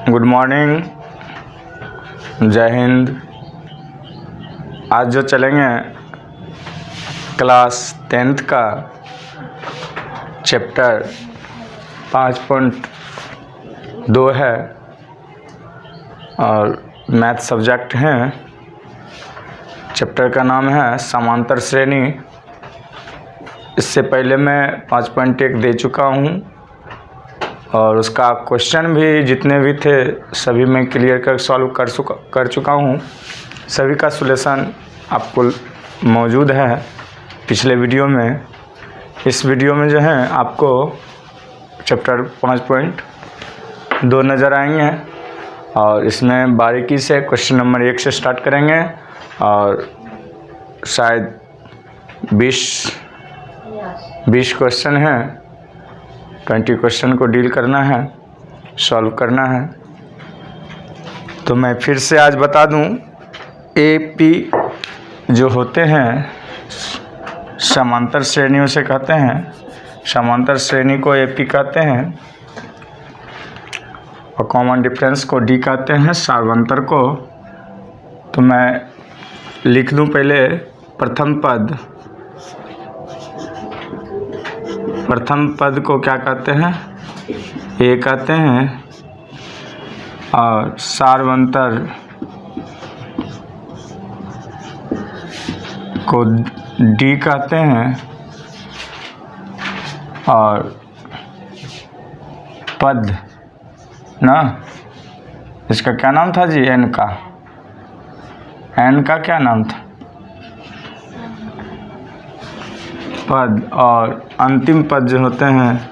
Good morning, जय हिंद। आज जो चलेंगे क्लास 10th का चैप्टर 5.2 है और मैथ सब्जेक्ट हैं। चैप्टर का नाम है समांतर श्रेणी। इससे पहले मैं 5.1 दे चुका हूँ और उसका क्वेश्चन भी जितने भी थे सभी मैं क्लियर कर सॉल्व कर चुका हूँ। सभी का सॉल्यूशन आपको मौजूद है पिछले वीडियो में। इस वीडियो में जो है आपको चैप्टर 5.2 नज़र आएंगे और इसमें बारीकी से क्वेश्चन नंबर 1 से स्टार्ट करेंगे और शायद 20 क्वेश्चन हैं। 20 क्वेश्चन को डील करना है, सॉल्व करना है। तो मैं फिर से आज बता दूं, एपी जो होते हैं समांतर श्रेणियों से कहते हैं। समांतर श्रेणी को एपी कहते हैं और कॉमन डिफरेंस को डी कहते हैं, सार्वंतर को। तो मैं लिख दूं पहले प्रथम पद को क्या कहते हैं, ए कहते हैं और सार्वंतर को डी कहते हैं और पद ना, इसका क्या नाम था जी, एन का क्या नाम था, पद। और अंतिम पद जो होते हैं,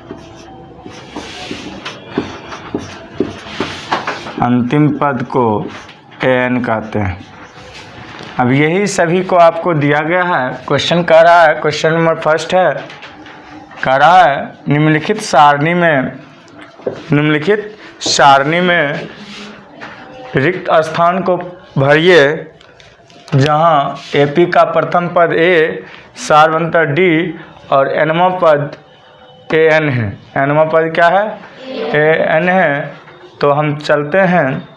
अंतिम पद को एन कहते हैं। अब यही सभी को आपको दिया गया है। क्वेश्चन कह रहा है, क्वेश्चन नंबर 1 है, कह रहा है निम्नलिखित सारणी में रिक्त स्थान को भरिए जहां एपी का प्रथम पद ए, सार्वंतर डी और एनवा पद ए एन है। एनवा पद क्या है, ए एन है। तो हम चलते हैं।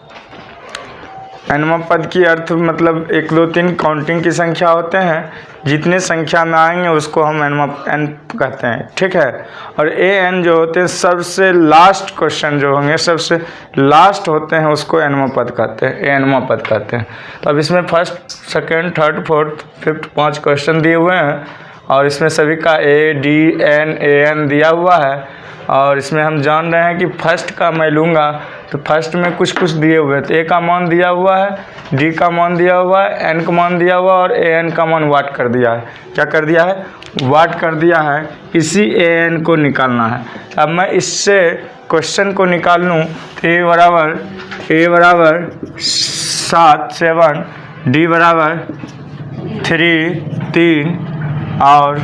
एनवा पद की अर्थ मतलब 1 2 3 काउंटिंग की संख्या होते हैं। जितने संख्या में आएंगे उसको हम एन कहते हैं, ठीक है। और ए एन जो होते हैं सबसे लास्ट क्वेश्चन जो होंगे, सबसे लास्ट होते हैं, उसको एनवा पद कहते हैं, एनवा पद कहते हैं। तो अब इसमें 1st, 2nd, 3rd, 4th, 5th 5 question दिए हुए हैं और इसमें सभी का A D N A N दिया हुआ है। और इसमें हम जान रहे हैं कि फर्स्ट का मैं लूँगा तो फर्स्ट में कुछ दिए हुए हैं। तो ए का मान दिया हुआ है, डी का मान दिया हुआ है, एन का मान दिया हुआ है और ए एन का मान वाट कर दिया है। क्या कर दिया है, वाट कर दिया है। इसी ए एन को निकालना है। अब मैं इससे क्वेश्चन को निकाल लूँ तो ए बराबर 7 7, डी बराबर 3 और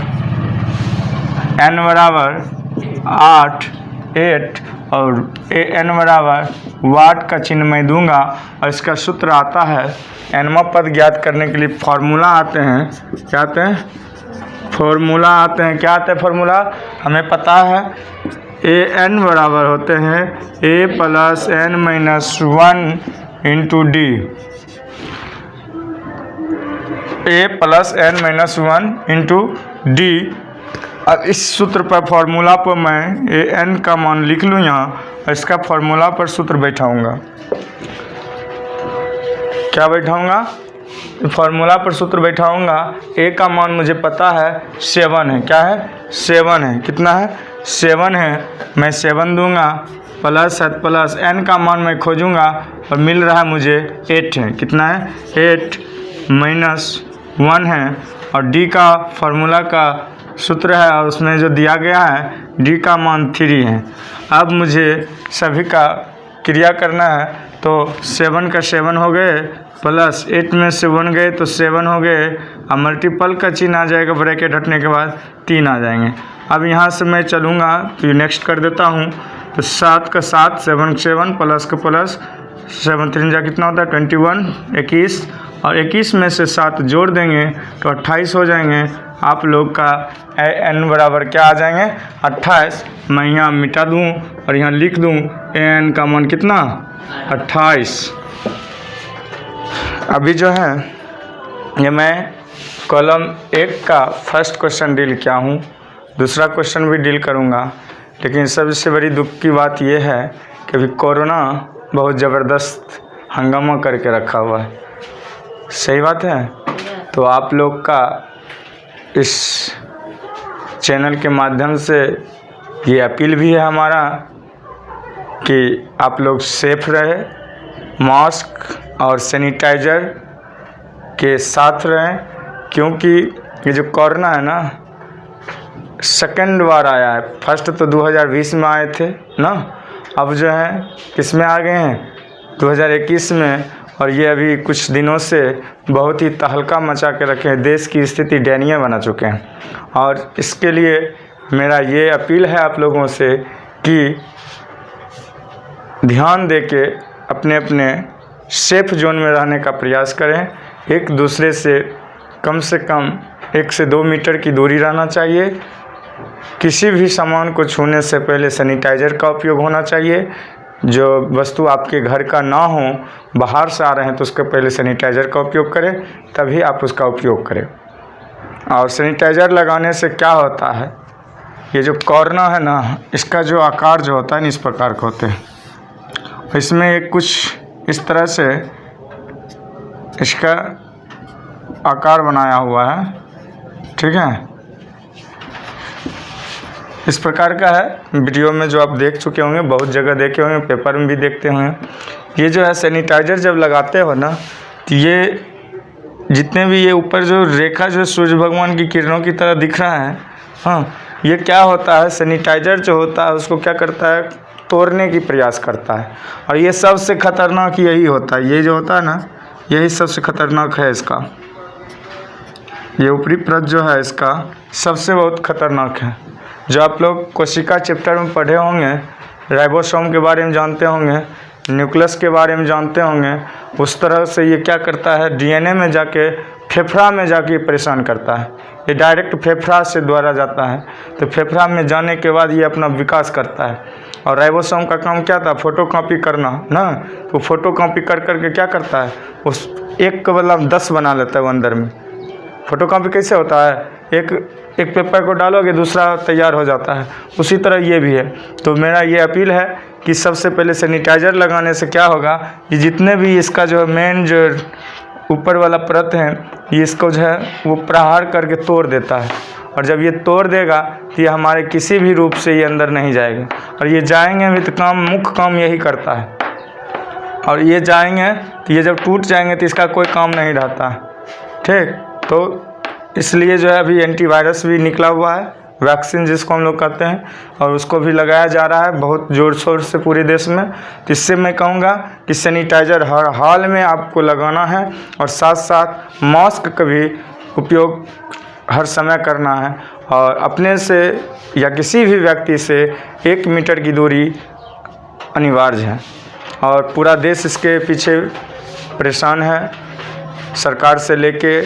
एन बराबर 8 और ए एन बराबर वाट का चिन्ह मैं दूंगा। और इसका सूत्र आता है, एनवा पद ज्ञात करने के लिए फार्मूला आते हैं। क्या आते हैं, फार्मूला आते हैं। क्या आते हैं फार्मूला, हमें पता है ए एन बराबर होते हैं a plus n minus 1 into d. A plus n minus 1 into d. अब इस सूत्र पर फार्मूला पर मैं ए एन का मान लिख लूँ यहाँ और इसका फार्मूला पर सूत्र बैठाऊँगा। क्या बैठाऊँगा, फार्मूला पर सूत्र बैठाऊँगा। ए का मान मुझे पता है 7 है। क्या है, 7 है। कितना है, 7 है। मैं 7 दूंगा प्लस एन का मान मैं खोजूँगा और मिल रहा है मुझे 8 है। कितना है, 8 माइनस 1 है। और डी का फार्मूला का सूत्र है और उसमें जो दिया गया है डी का मान 3 है। अब मुझे सभी का क्रिया करना है। तो 7 का 7 हो गए प्लस 8 में से 1 गए तो 7 हो गए। अब मल्टीपल का चिन्ह आ जाएगा, ब्रैकेट हटने के बाद 3 आ जाएंगे। अब यहाँ से मैं चलूँगा तो नेक्स्ट कर देता हूँ। तो 7 का 7, 7 7 प्लस का प्लस, 7 3 जा कितना होता है 21, 21 और 21 में से 7 जोड़ देंगे तो 28 हो जाएंगे। आप लोग का n बराबर क्या आ जाएंगे 28। मैं यहाँ मिटा दूँ और यहाँ लिख दूँ n का मान कितना 28। अभी जो है ये मैं कॉलम 1 का फर्स्ट क्वेश्चन डील किया हूँ, दूसरा क्वेश्चन भी डील करूँगा। लेकिन सबसे बड़ी दुख की बात यह है कि अभी कोरोना बहुत ज़बरदस्त हंगामा करके रखा हुआ है। सही बात है। तो आप लोग का इस चैनल के माध्यम से ये अपील भी है हमारा कि आप लोग सेफ रहे, मास्क और सैनिटाइज़र के साथ रहें, क्योंकि ये जो कोरोना है ना सेकंड बार आया है। फर्स्ट तो 2020 में आए थे ना, अब जो है किस में आ गए हैं 2021 में, और ये अभी कुछ दिनों से बहुत ही तहलका मचा के रखे हैं, देश की स्थिति दयनीय बना चुके हैं। और इसके लिए मेरा ये अपील है आप लोगों से कि ध्यान दे के अपने अपने सेफ जोन में रहने का प्रयास करें। एक दूसरे से कम 1 से 2 मीटर की दूरी रहना चाहिए। किसी भी सामान को छूने से पहले सैनिटाइज़र का उपयोग होना चाहिए। जो वस्तु आपके घर का ना हो, बाहर से आ रहे हैं तो उसके पहले सैनिटाइज़र का उपयोग करें, तभी आप उसका उपयोग करें। और सैनिटाइज़र लगाने से क्या होता है, ये जो कोरोना है ना, इसका जो आकार जो होता है ना इस प्रकार का होता है। इसमें एक कुछ इस तरह से इसका आकार बनाया हुआ है, ठीक है, इस प्रकार का है। वीडियो में जो आप देख चुके होंगे, बहुत जगह देखे होंगे, पेपर में भी देखते होंगे। ये जो है सैनिटाइज़र जब लगाते हो ना, तो ये जितने भी ये ऊपर जो रेखा जो सूर्य भगवान की किरणों की तरह दिख रहा है, हाँ, ये क्या होता है, सैनिटाइज़र जो होता है उसको क्या करता है, तोड़ने की प्रयास करता है। और ये सबसे ख़तरनाक यही होता है, ये जो होता है ना, यही सबसे ख़तरनाक है इसका। ये ऊपरी परत जो है इसका सबसे बहुत ख़तरनाक है। जो आप लोग कोशिका चैप्टर में पढ़े होंगे, राइबोसोम के बारे में जानते होंगे, न्यूक्लियस के बारे में जानते होंगे, उस तरह से ये क्या करता है, डीएनए में जाके फेफड़ा में जाके परेशान करता है। ये डायरेक्ट फेफड़ा से द्वारा जाता है, तो फेफड़ा में जाने के बाद ये अपना विकास करता है। और राइबोसोम का काम क्या था, फोटोकॉपी करना ना, तो फोटोकॉपी कर करके क्या करता है, उस एक के बदला 10 बना लेता है वो अंदर में। फोटोकॉपी कैसे होता है, एक पेपर को डालोगे दूसरा तैयार हो जाता है, उसी तरह ये भी है। तो मेरा ये अपील है कि सबसे पहले सैनिटाइज़र लगाने से क्या होगा, ये जितने भी इसका जो मेन जो ऊपर वाला परत है, ये इसको जो है वो प्रहार करके तोड़ देता है। और जब ये तोड़ देगा तो ये हमारे किसी भी रूप से ये अंदर नहीं जाएगा। और ये जाएंगे भी तो काम, मुख्य काम यही करता है। और ये जाएंगे तो ये जब टूट जाएंगे तो इसका कोई काम नहीं रहता है, ठीक। तो इसलिए जो है अभी एंटीवायरस भी निकला हुआ है, वैक्सीन जिसको हम लोग कहते हैं, और उसको भी लगाया जा रहा है बहुत ज़ोर शोर से पूरे देश में। तो इससे मैं कहूँगा कि सैनिटाइज़र हर हाल में आपको लगाना है, और साथ साथ मास्क का भी उपयोग हर समय करना है। और अपने से या किसी भी व्यक्ति से 1 मीटर की दूरी अनिवार्य है। और पूरा देश इसके पीछे परेशान है, सरकार से लेके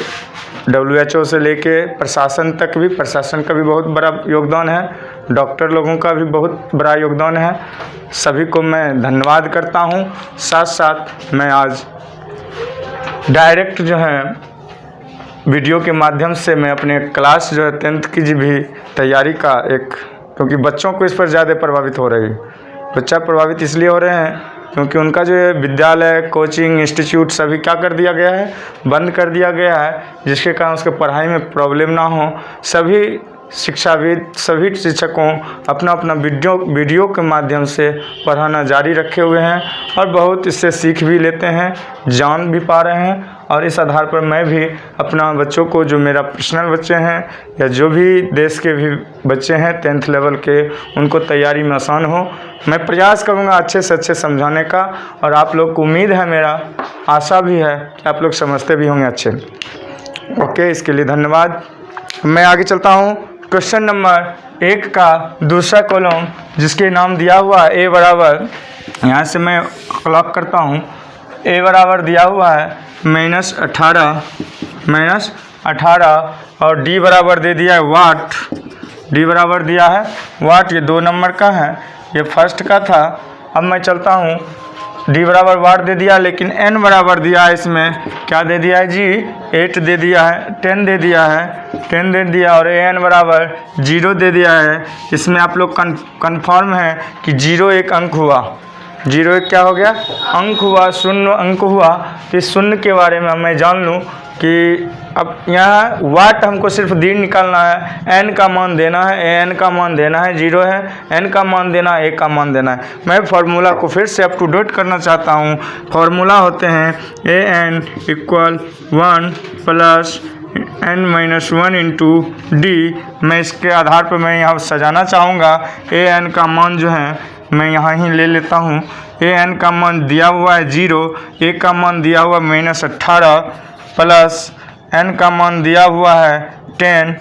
WHO से लेके प्रशासन तक भी। प्रशासन का भी बहुत बड़ा योगदान है, डॉक्टर लोगों का भी बहुत बड़ा योगदान है। सभी को मैं धन्यवाद करता हूं। साथ साथ मैं आज डायरेक्ट जो है वीडियो के माध्यम से मैं अपने क्लास जो है 10th की भी तैयारी का क्योंकि बच्चों को इस पर ज़्यादा प्रभावित हो रही है। बच्चा प्रभावित इसलिए हो रहे हैं क्योंकि उनका जो विद्यालय, कोचिंग, इंस्टीट्यूट सभी क्या कर दिया गया है, बंद कर दिया गया है, जिसके कारण उसके पढ़ाई में प्रॉब्लम ना हो। सभी शिक्षाविद, सभी शिक्षकों अपना अपना वीडियो के माध्यम से पढ़ाना जारी रखे हुए हैं, और बहुत इससे सीख भी लेते हैं, जान भी पा रहे हैं। और इस आधार पर मैं भी अपना बच्चों को, जो मेरा पर्सनल बच्चे हैं या जो भी देश के भी बच्चे हैं 10th लेवल के, उनको तैयारी में आसान हो, मैं प्रयास करूंगा अच्छे से अच्छे समझाने का। और आप लोग को उम्मीद है, मेरा आशा भी है कि आप लोग समझते भी होंगे अच्छे। ओके, इसके लिए धन्यवाद। मैं आगे चलता हूँ। क्वेश्चन नंबर 1 का दूसरा कॉलम, जिसके नाम दिया हुआ है ए बराबर, यहाँ से मैं क्लॉक करता हूँ, ए बराबर दिया हुआ है -18 18 और डी बराबर दे दिया है वाट, डी बराबर दिया है वाट। ये 2 नंबर का है, ये फर्स्ट का था। अब मैं चलता हूँ, डी बराबर वाट दे दिया, लेकिन एन बराबर दिया है, इसमें क्या दे दिया है जी, 8 दे दिया है, 10 दे दिया है, 10 दे दिया, और एन बराबर 0 दे दिया है। इसमें आप लोग कन्फर्म है कि 0 एक अंक हुआ, 0 एक क्या हो गया, अंक हुआ, शून्य अंक हुआ। तो इस शून्य के बारे में मैं जान लूँ कि अब यहाँ वाट हमको सिर्फ डी निकालना है, एन का मान देना है, एन का मान देना है 0 है, एन का मान देना है, ए का मान देना है। मैं फार्मूला को फिर से अप टू डेट करना चाहता हूँ। फार्मूला होते हैं a n equal 1 plus n-1 into d. मैं इसके आधार पर मैं यहाँ सजाना चाहूँगा। ए एन का मान जो है मैं यहाँ ही ले लेता हूँ। ए एन का मान दिया हुआ है 0, ए का मान दिया हुआ -18 प्लस एन का मान दिया हुआ है 10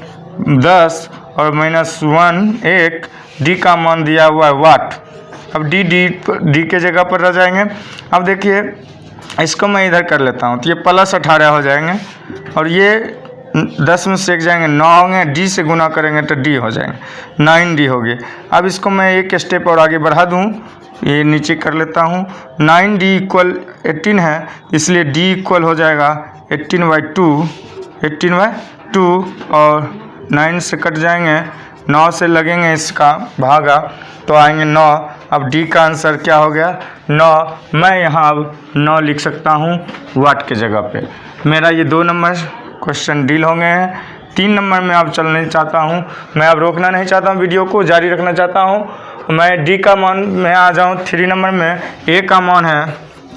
10 और -1 1, डी का मान दिया हुआ है वाट। अब डी के जगह पर रह जाएंगे। अब देखिए इसको मैं इधर कर लेता हूँ, तो ये +18 हो जाएंगे और ये 10 में से एक जाएंगे 9 होंगे, डी से गुना करेंगे तो डी हो जाएंगे, 9D हो गए। अब इसको मैं एक स्टेप और आगे बढ़ा दूँ, ये नीचे कर लेता हूँ। 9D इक्वल 18 है, इसलिए D इक्वल हो जाएगा 18/2 और 9 से कट जाएंगे, 9 से लगेंगे इसका भागा तो आएंगे 9। अब D का आंसर क्या हो गया, 9। मैं यहाँ अब 9 लिख सकता हूँ वाट के जगह पे। मेरा ये 2 नंबर क्वेश्चन डील हो गए हैं। 3 नंबर में अब चलना चाहता हूँ, मैं अब रोकना नहीं चाहता हूँ, वीडियो को जारी रखना चाहता हूँ। मैं डी का मान में आ जाऊँ। 3 नंबर में ए का मान है,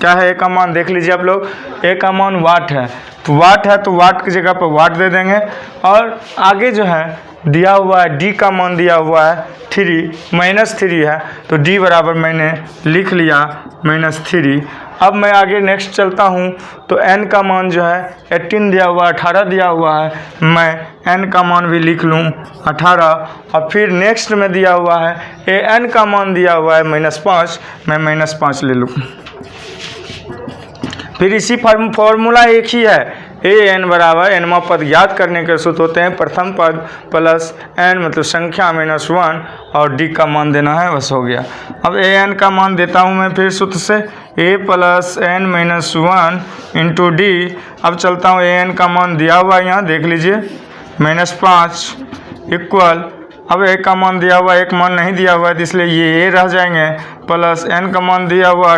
क्या है ए का मान देख लीजिए आप लोग। ए का मान वाट है, तो वाट है तो वाट की जगह पर वाट दे देंगे। और आगे जो है दिया हुआ है डी का मान दिया हुआ है 3 -3 है, तो डी बराबर मैंने लिख लिया -3। अब मैं आगे नेक्स्ट चलता हूँ, तो n का मान जो है 18 दिया हुआ है, 18 दिया हुआ है, मैं n का मान भी लिख लूँ 18। और फिर नेक्स्ट में दिया हुआ है ए n का मान दिया हुआ है -5, मैं -5 ले लूँ। फिर इसी फॉर्मूला एक ही है, ए एन बराबर nवां पद ज्ञात करने के सूत्र होते हैं प्रथम पद प्लस n मतलब संख्या -1 और d का मान देना है, बस हो गया। अब ए एन का मान देता हूं मैं फिर सूत्र से, a plus n-1 into d. अब चलता हूं ए एन का मान दिया हुआ है यहाँ देख लीजिए -5 इक्वल, अब ए का मान दिया हुआ, एक मान नहीं दिया हुआ है इसलिए ये ए रह जाएंगे, प्लस n का मान दिया हुआ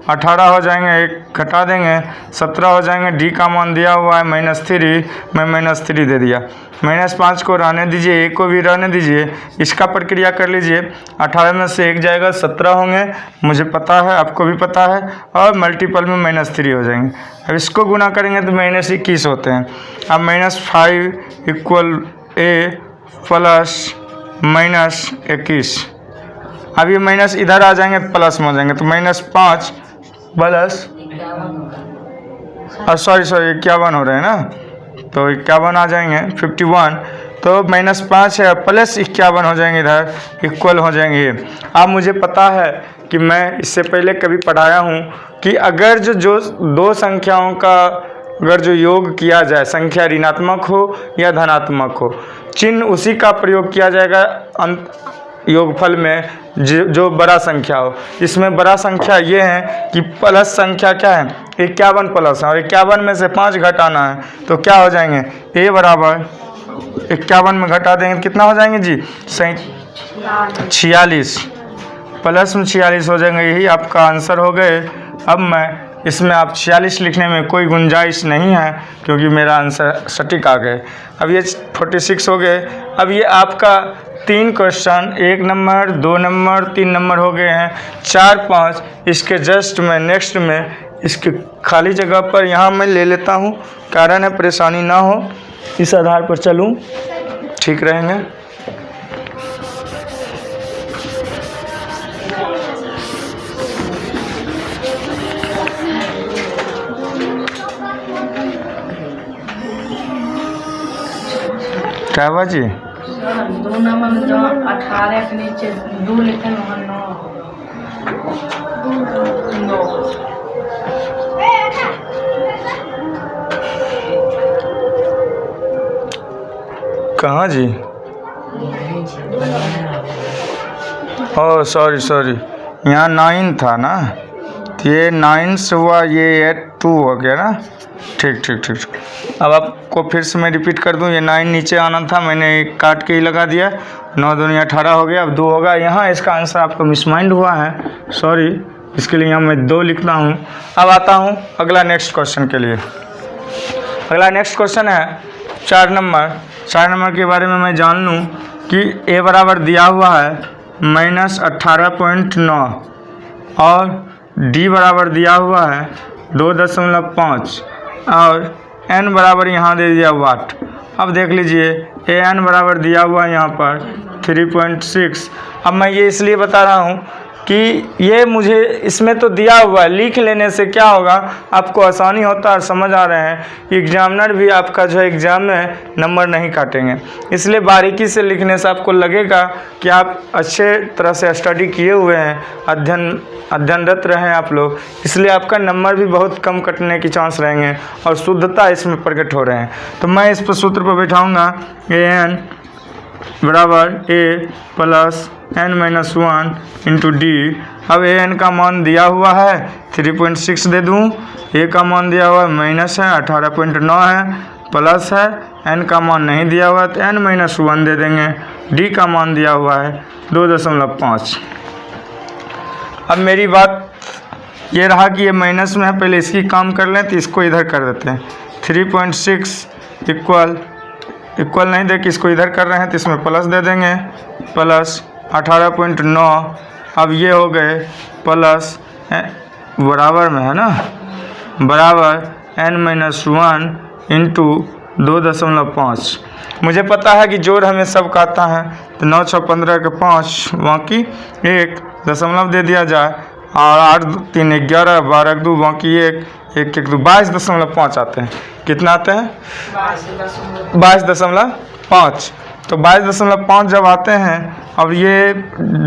18 हो जाएंगे, एक घटा देंगे 17 हो जाएंगे। डी का मान दिया हुआ है -3, मैं -3 दे दिया। -5 को रहने दीजिए, ए को भी रहने दीजिए, इसका प्रक्रिया कर लीजिए। 18 में से एक जाएगा 17 होंगे, मुझे पता है, आपको भी पता है, और मल्टीपल में -3 हो जाएंगे। अब इसको गुना करेंगे तो -21 होते हैं। अब -5 इक्वल ए प्लस -21। अब ये माइनस इधर आ जाएंगे प्लस में हो जाएंगे, तो -5 प्लस सॉरी 51 हो रहे हैं ना, तो 51 आ जाएंगे 51, तो -5 है प्लस 51 हो जाएंगे, इधर इक्वल हो जाएंगे। अब मुझे पता है कि मैं इससे पहले कभी पढ़ाया हूँ कि अगर जो 2 संख्याओं का अगर जो योग किया जाए, संख्या ऋणात्मक हो या धनात्मक हो, चिन्ह उसी का प्रयोग किया जाएगा योगफल में जो बड़ा संख्या हो। इसमें बड़ा संख्या ये है कि प्लस संख्या क्या है 51 प्लस है, और 51 में से 5 घटाना है, तो क्या हो जाएंगे ए बराबर 51 में घटा देंगे कितना हो जाएंगे जी 46, प्लस में 46 हो जाएंगे, यही आपका आंसर हो गए। अब मैं इसमें आप 46 लिखने में कोई गुंजाइश नहीं है क्योंकि मेरा आंसर सटीक आ गए। अब ये 46 हो गए। अब ये आपका 3 क्वेश्चन 1 नंबर 2 नंबर 3 नंबर हो गए हैं, 4 5 इसके जस्ट मैं नेक्स्ट में इसके खाली जगह पर यहाँ मैं ले लेता हूँ, कारण है परेशानी ना हो, इस आधार पर चलूँ ठीक रहेंगे। क्या बाजी 2 नंबर में जो 18 के नीचे 2 लिखे वहाँ 9। कहाँ जी? ओह सॉरी, यहाँ 9 था ना, तो ये 9 से हुआ, ये 2 हो गया ना। ठीक। अब आपको फिर से मैं रिपीट कर दूं, ये 9 नीचे आना था, मैंने काट के ही लगा दिया। 9 दूनी 18 हो गया, अब 2 होगा। यहाँ इसका आंसर आपको मिसमाइंड हुआ है, सॉरी, इसके लिए यहाँ मैं 2 लिखता हूँ। अब आता हूँ अगला नेक्स्ट क्वेश्चन के लिए। अगला नेक्स्ट क्वेश्चन है 4 नंबर। 4 नंबर के बारे में मैं जान लूँ कि a बराबर दिया हुआ है -18.9 और d बराबर दिया हुआ है 2.5 और n बराबर यहाँ दे दिया वाट। अब देख लीजिए an बराबर दिया हुआ है यहाँ पर 3.6। अब मैं ये इसलिए बता रहा हूँ कि ये मुझे इसमें तो दिया हुआ है, लिख लेने से क्या होगा, आपको आसानी होता है और समझ आ रहे हैं। एग्जामिनर भी आपका जो एग्ज़ाम में नंबर नहीं काटेंगे, इसलिए बारीकी से लिखने से आपको लगेगा कि आप अच्छे तरह से स्टडी किए हुए हैं, अध्ययनरत रहे आप लोग, इसलिए आपका नंबर भी बहुत कम कटने की चांस रहेंगे और शुद्धता इसमें प्रकट हो रहे हैं। तो मैं इस पर सूत्र पर बैठाऊँगा an बराबर a plus n-1 into d. अब an का मान दिया हुआ है 3.6 दे दूँ, a का मान दिया हुआ है माइनस है 18.9 है, प्लस है, n का मान नहीं दिया हुआ तो n-1 दे देंगे, d का मान दिया हुआ है 2.5। अब मेरी बात ये रहा कि ये माइनस में है, पहले इसकी काम कर लें तो इसको इधर कर देते हैं। 3.6 इक्वल नहीं दे कि इसको इधर कर रहे हैं तो इसमें प्लस दे देंगे, प्लस 18.9। अब ये हो गए प्लस बराबर में है ना, बराबर n-1 इंटू 2.5। मुझे पता है कि जोड़ हमें सब कहता है, तो 9 6 15 के 5 बाकी 1 दशमलव दे दिया जाए और 8 3 11 12 2 बाकी 1 1 1 2 22.5 आते हैं। कितना आते हैं? 22.5। तो 22.5 जब आते हैं, अब ये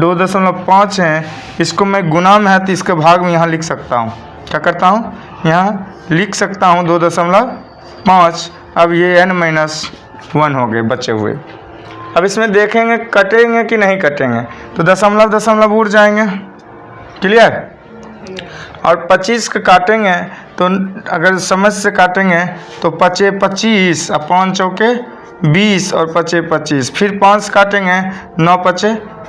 2.5 हैं, इसको मैं गुना में है तो इसके भाग में यहाँ लिख सकता हूँ। क्या करता हूँ? यहाँ लिख सकता हूँ 2.5। अब ये n-1 हो गए बचे हुए। अब इसमें देखेंगे कटेंगे कि नहीं कटेंगे, तो दशमलव उड़ जाएंगे। क्लियर? और 25 का काटेंगे तो अगर समझ से काटेंगे तो 5 25 और 5 चौके 20 और 5 25, फिर 5 काटेंगे 9 5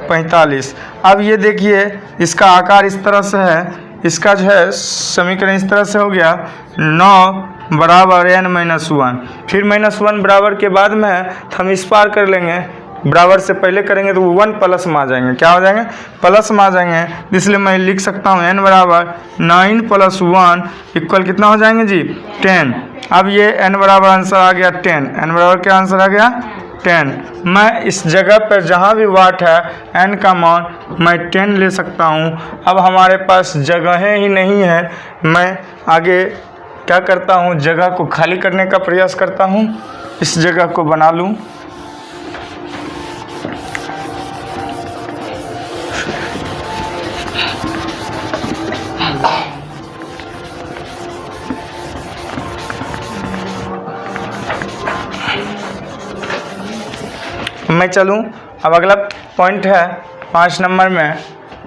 45। अब ये देखिए इसका आकार इस तरह से है, इसका जो है समीकरण इस तरह से हो गया 9 बराबर n-1। फिर -1 बराबर के बाद में हम इस पार कर लेंगे, बराबर से पहले करेंगे तो 1 प्लस में आ जाएंगे। क्या हो जाएंगे? प्लस में आ जाएंगे। इसलिए मैं लिख सकता हूँ n बराबर 9 + 1 इक्वल कितना हो जाएंगे जी? 10। अब ये n बराबर आंसर आ गया 10। n बराबर क्या आंसर आ गया? 10। मैं इस जगह पर जहाँ भी वाट है n का मान मैं 10 ले सकता हूँ। अब हमारे पास जगहें ही नहीं है, मैं आगे क्या करता हूँ, जगह को खाली करने का प्रयास करता हूँ, इस जगह को बना लूँ। मैं चलूँ। अब अगला पॉइंट है 5 नंबर में।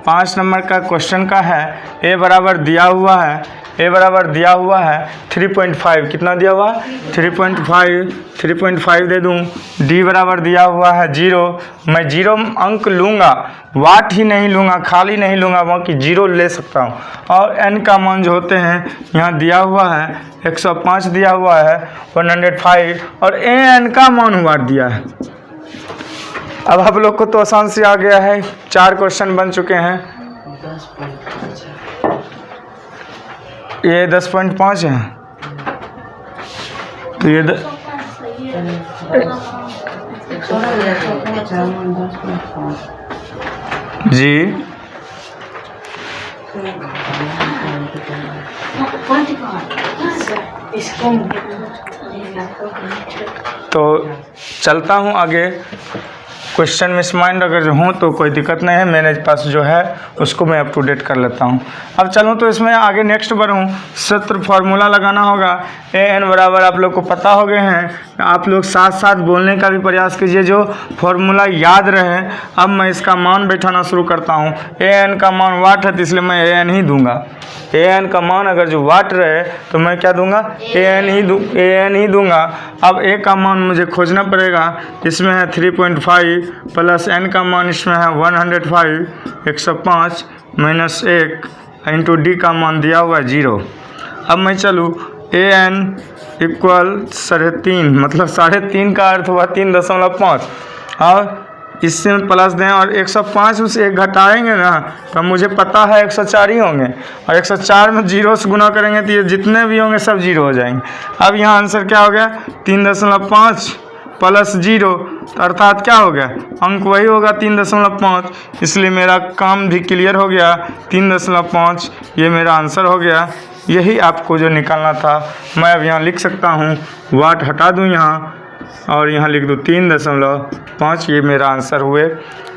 5 नंबर का क्वेश्चन का है a बराबर दिया हुआ है, a बराबर दिया हुआ है 3.5। कितना दिया हुआ? 3.5 दे दूँ। d बराबर दिया हुआ है 0। मैं 0 अंक लूँगा, वाट ही नहीं लूँगा, खाली नहीं लूँगा, बाकी 0 ले सकता हूँ। और n का मान जो होते हैं यहाँ दिया हुआ है 105 दिया हुआ है, 105 और an का मान वाट दिया है। अब आप लोग को तो आसान से आ गया है, 4 क्वेश्चन बन चुके हैं। ये 10.5 है, तो ये जी तो चलता हूँ आगे। क्वेश्चन मिसमाइंड अगर जो हों तो कोई दिक्कत नहीं है, मेरे पास जो है उसको मैं अप टू डेट कर लेता हूँ। अब चलूँ तो इसमें आगे नेक्स्ट बढ़ूँ। सूत्र फार्मूला लगाना होगा। an बराबर आप लोग को पता हो गए हैं आप लोग साथ साथ बोलने का भी प्रयास कीजिए, जो फॉर्मूला याद रहे। अब मैं इसका मान बैठाना शुरू करता हूँ। ए एन का मान वाट है, तो इसलिए मैं ए एन ही दूंगा। ए एन का मान अगर जो वाट रहे तो मैं क्या दूंगा, ए एन ही दूंगा। अब ए का मान मुझे खोजना पड़ेगा, इसमें है 3.5 प्लस एन का मान इसमें है 105, 105 माइनस 1 इंटू डी का मान दिया हुआ है 0। अब मैं चलूँ, ए एन इक्वल 3.5, मतलब 3.5 का अर्थ हुआ 3.5, और इससे प्लस दें और 105 में से 1 घटाएंगे ना, तो मुझे पता है 104 ही होंगे, और 104 में 0 से गुना करेंगे तो ये जितने भी होंगे सब 0 हो जाएंगे। अब यहाँ आंसर क्या हो गया, 3.5 प्लस 0, अर्थात क्या हो गया, अंक वही होगा 3.5, इसलिए मेरा काम भी क्लियर हो गया। 3.5 ये मेरा आंसर हो गया। यही आपको जो निकालना था। मैं अब यहाँ लिख सकता हूँ, वाट हटा दूँ यहाँ और यहाँ लिख दूँ 3.5, ये मेरा आंसर हुए।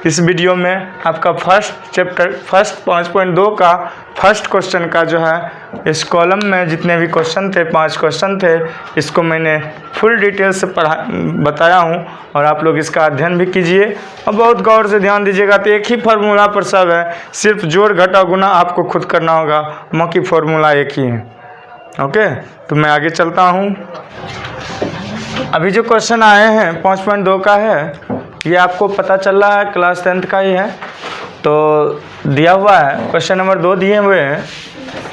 इस वीडियो में आपका फर्स्ट 5.2 का फर्स्ट क्वेश्चन का जो है, इस कॉलम में जितने भी क्वेश्चन थे 5 क्वेश्चन थे, इसको मैंने फुल डिटेल से बताया हूँ, और आप लोग इसका अध्ययन भी कीजिए और बहुत गौर से ध्यान दीजिएगा। तो एक ही फार्मूला पर सब है, सिर्फ जोड़ घटा गुना आपको खुद करना होगा, बाकी फार्मूला एक ही है। ओके, तो मैं आगे चलता हूँ। अभी जो क्वेश्चन आए हैं 5.2 का है, ये आपको पता चल रहा है क्लास 10th का ही है। तो दिया हुआ है क्वेश्चन नंबर 2 दिए हुए हैं,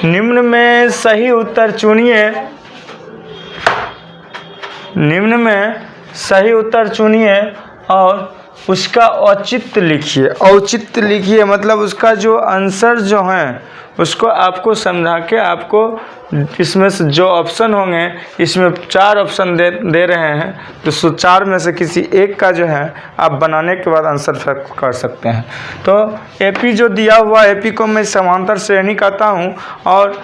निम्न में सही उत्तर चुनिए। निम्न में सही उत्तर चुनिए और उसका औचित्य लिखिए। औचित्य लिखिए मतलब उसका जो आंसर जो है उसको आपको समझा के, आपको इसमें से जो ऑप्शन होंगे, इसमें 4 ऑप्शन दे रहे हैं, तो 4 में से किसी एक का जो है आप बनाने के बाद आंसर कर सकते हैं। तो एपी जो दिया हुआ, एपी को मैं समांतर श्रेणी कहता हूँ, और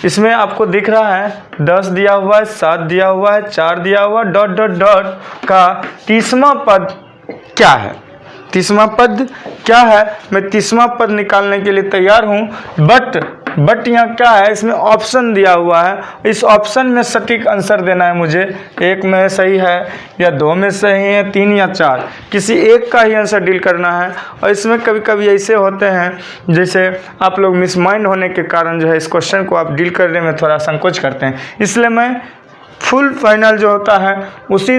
इसमें आपको दिख रहा है 10 दिया हुआ है, 7 दिया हुआ है, 4 दिया हुआ, डॉट डॉट डॉट का 30वां पद क्या है। 30वां पद क्या है, मैं 30वां पद निकालने के लिए तैयार हूँ। बट यहाँ क्या है, इसमें ऑप्शन दिया हुआ है, इस ऑप्शन में सटीक आंसर देना है मुझे। 1 में सही है या 2 में सही है, 3 या 4, किसी एक का ही आंसर डील करना है। और इसमें कभी कभी ऐसे होते हैं जैसे आप लोग मिसमाइंड होने के कारण जो है इस क्वेश्चन को आप डील करने में थोड़ा संकोच करते हैं, इसलिए मैं फुल फाइनल जो होता है उसी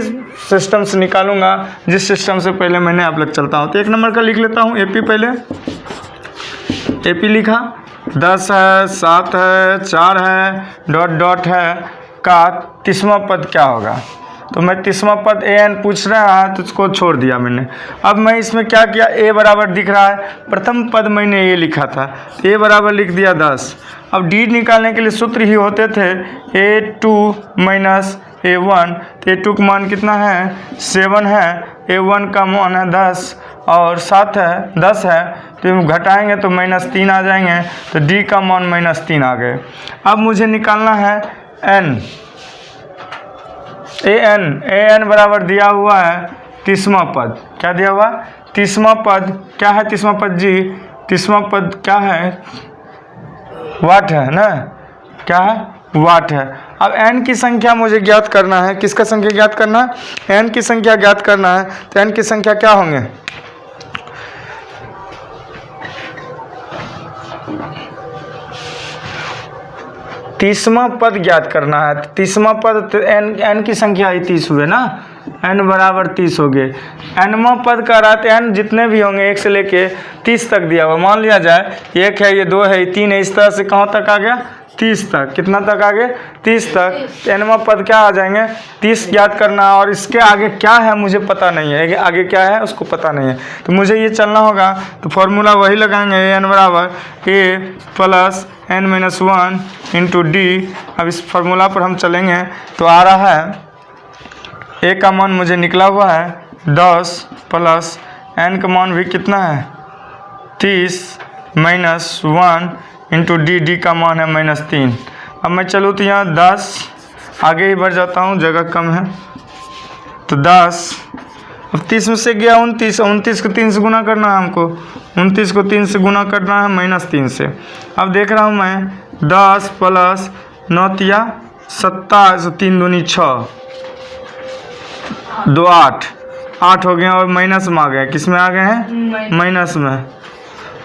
सिस्टम से निकालूंगा जिस सिस्टम से पहले मैंने आप लोग चलता हूँ। तो 1 नंबर का लिख लेता हूँ, एपी। पहले एपी लिखा, 10 है, 7 है, 4 है, डॉट डॉट है का 30वां पद क्या होगा। तो मैं 30वां पद ए एन पूछ रहा है तो उसको छोड़ दिया मैंने। अब मैं इसमें क्या किया, ए बराबर दिख रहा है, प्रथम पद मैंने ए लिखा था, ए बराबर लिख दिया 10। अब डी निकालने के लिए सूत्र ही होते थे A2 माइनस A1। तो A2 का मान कितना है, 7 है, A1 का मान है 10 और 7 है, 10 है, तो घटाएंगे तो -3 आ जाएंगे, तो डी का मान -3 आ गए। अब मुझे निकालना है n, an बराबर दिया हुआ है 30वां पद। क्या दिया हुआ, 30वां पद क्या है, 30वां पद जी, 30वां पद क्या है, वाट है ना, क्या है, वाट है। अब n की संख्या मुझे ज्ञात करना है, किसका संख्या ज्ञात करना है, n की संख्या ज्ञात करना है। तो n की संख्या क्या होंगे, तीसवां पद ज्ञात करना है। 30वां पद तो n की संख्या ही 30 हुए ना, n बराबर 30 हो गए। nवां पद का रहा है n जितने भी होंगे 1 से लेके 30 तक दिया हुआ। मान लिया जाए 1 है, ये 2 है, ये 3 है, इस तरह से कहाँ तक आ गया, 30 तक। कितना तक आगे, 30 तक। nवां पद क्या आ जाएंगे, 30 ज्ञात करना, और इसके आगे क्या है मुझे पता नहीं है, आगे क्या है उसको पता नहीं है, तो मुझे ये चलना होगा। तो फॉर्मूला वही लगाएंगे, n बराबर a plus n-1 into d. अब इस फार्मूला पर हम चलेंगे तो आ रहा है a का मान मुझे निकला हुआ है 10 प्लस n का मान भी कितना है 30 -1 इंटू डी का मान है -3। अब मैं चलूँ तो यहाँ 10 आगे ही बढ़ जाता हूँ, जगह कम है, तो 10, अब 30 में से गया 29, 29 को 3 से गुना करना है हमको, 29 को 3 से गुना करना है -3 से। अब देख रहा हूँ मैं 10 प्लस 9 तिया 27, 3 दूनी 6, 2 8 8 हो गए और माइनस में आ गए। किस में आ गए हैं? माइनस में।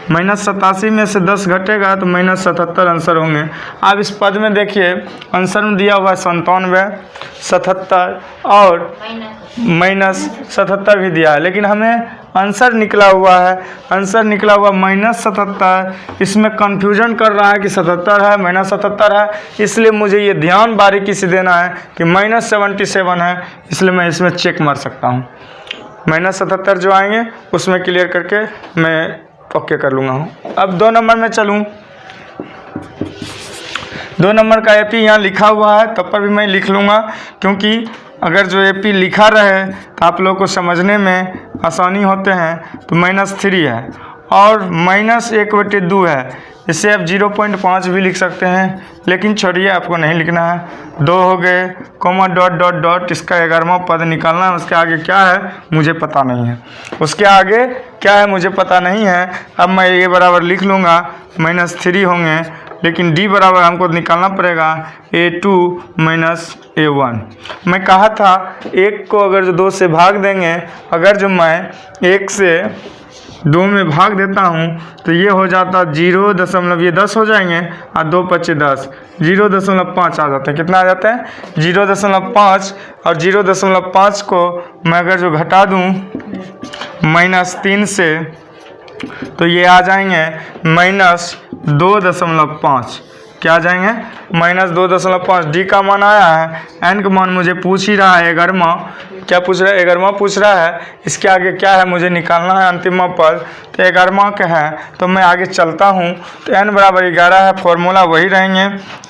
-87 में से 10 घटेगा तो -77 आंसर होंगे। अब इस पद में देखिए आंसर में दिया हुआ है 97, 77 और -77 भी दिया है, लेकिन हमें आंसर निकला हुआ है, आंसर निकला हुआ -77। इसमें कंफ्यूजन कर रहा है कि 77 है -77 है, इसलिए मुझे ये ध्यान बारीकी से देना है कि -77 है, इसलिए मैं इसमें चेक मार सकता हूँ। -77 जो आएंगे उसमें क्लियर करके मैं ओके कर लूँगा। अब 2 नंबर में चलूँ। 2 नंबर का एपी यहाँ लिखा हुआ है, तब पर भी मैं लिख लूँगा, क्योंकि अगर जो एपी लिखा रहे तो आप लोग को समझने में आसानी होते हैं। तो -3 है और -1/2 है, इससे आप 0.5 भी लिख सकते हैं, लेकिन छोड़िए, आपको नहीं लिखना है। 2 हो गए, कोमा डॉट डॉट डॉट, इसका 11वां पद निकालना है। उसके आगे क्या है मुझे पता नहीं है, उसके आगे क्या है मुझे पता नहीं है। अब मैं ये बराबर लिख लूँगा, -3 होंगे, लेकिन डी बराबर हमको निकालना पड़ेगा A2 - A1। मैं कहा था 1 को अगर जो 2 से भाग देंगे, अगर जो मैं 1 से 2 में भाग देता हूँ तो ये हो जाता 0. ये 10 हो जाएंगे और 2 × 10 0.5 आ जाते हैं। कितना आ जाता है? 0.5। और 0.5 को मैं अगर जो घटा दूँ -3 से तो ये आ जाएंगे -2.5। क्या आ जाएंगे? -2.5। डी का मान आया है, एन का मान मुझे पूछ ही रहा है 11वां। क्या पूछ रहा है? 11वां पूछ रहा है। इसके आगे क्या है मुझे निकालना है अंतिम पद, तो 11वां के हैं, तो मैं आगे चलता हूँ। तो n बराबर 11 है, फॉर्मूला वही रहेंगे,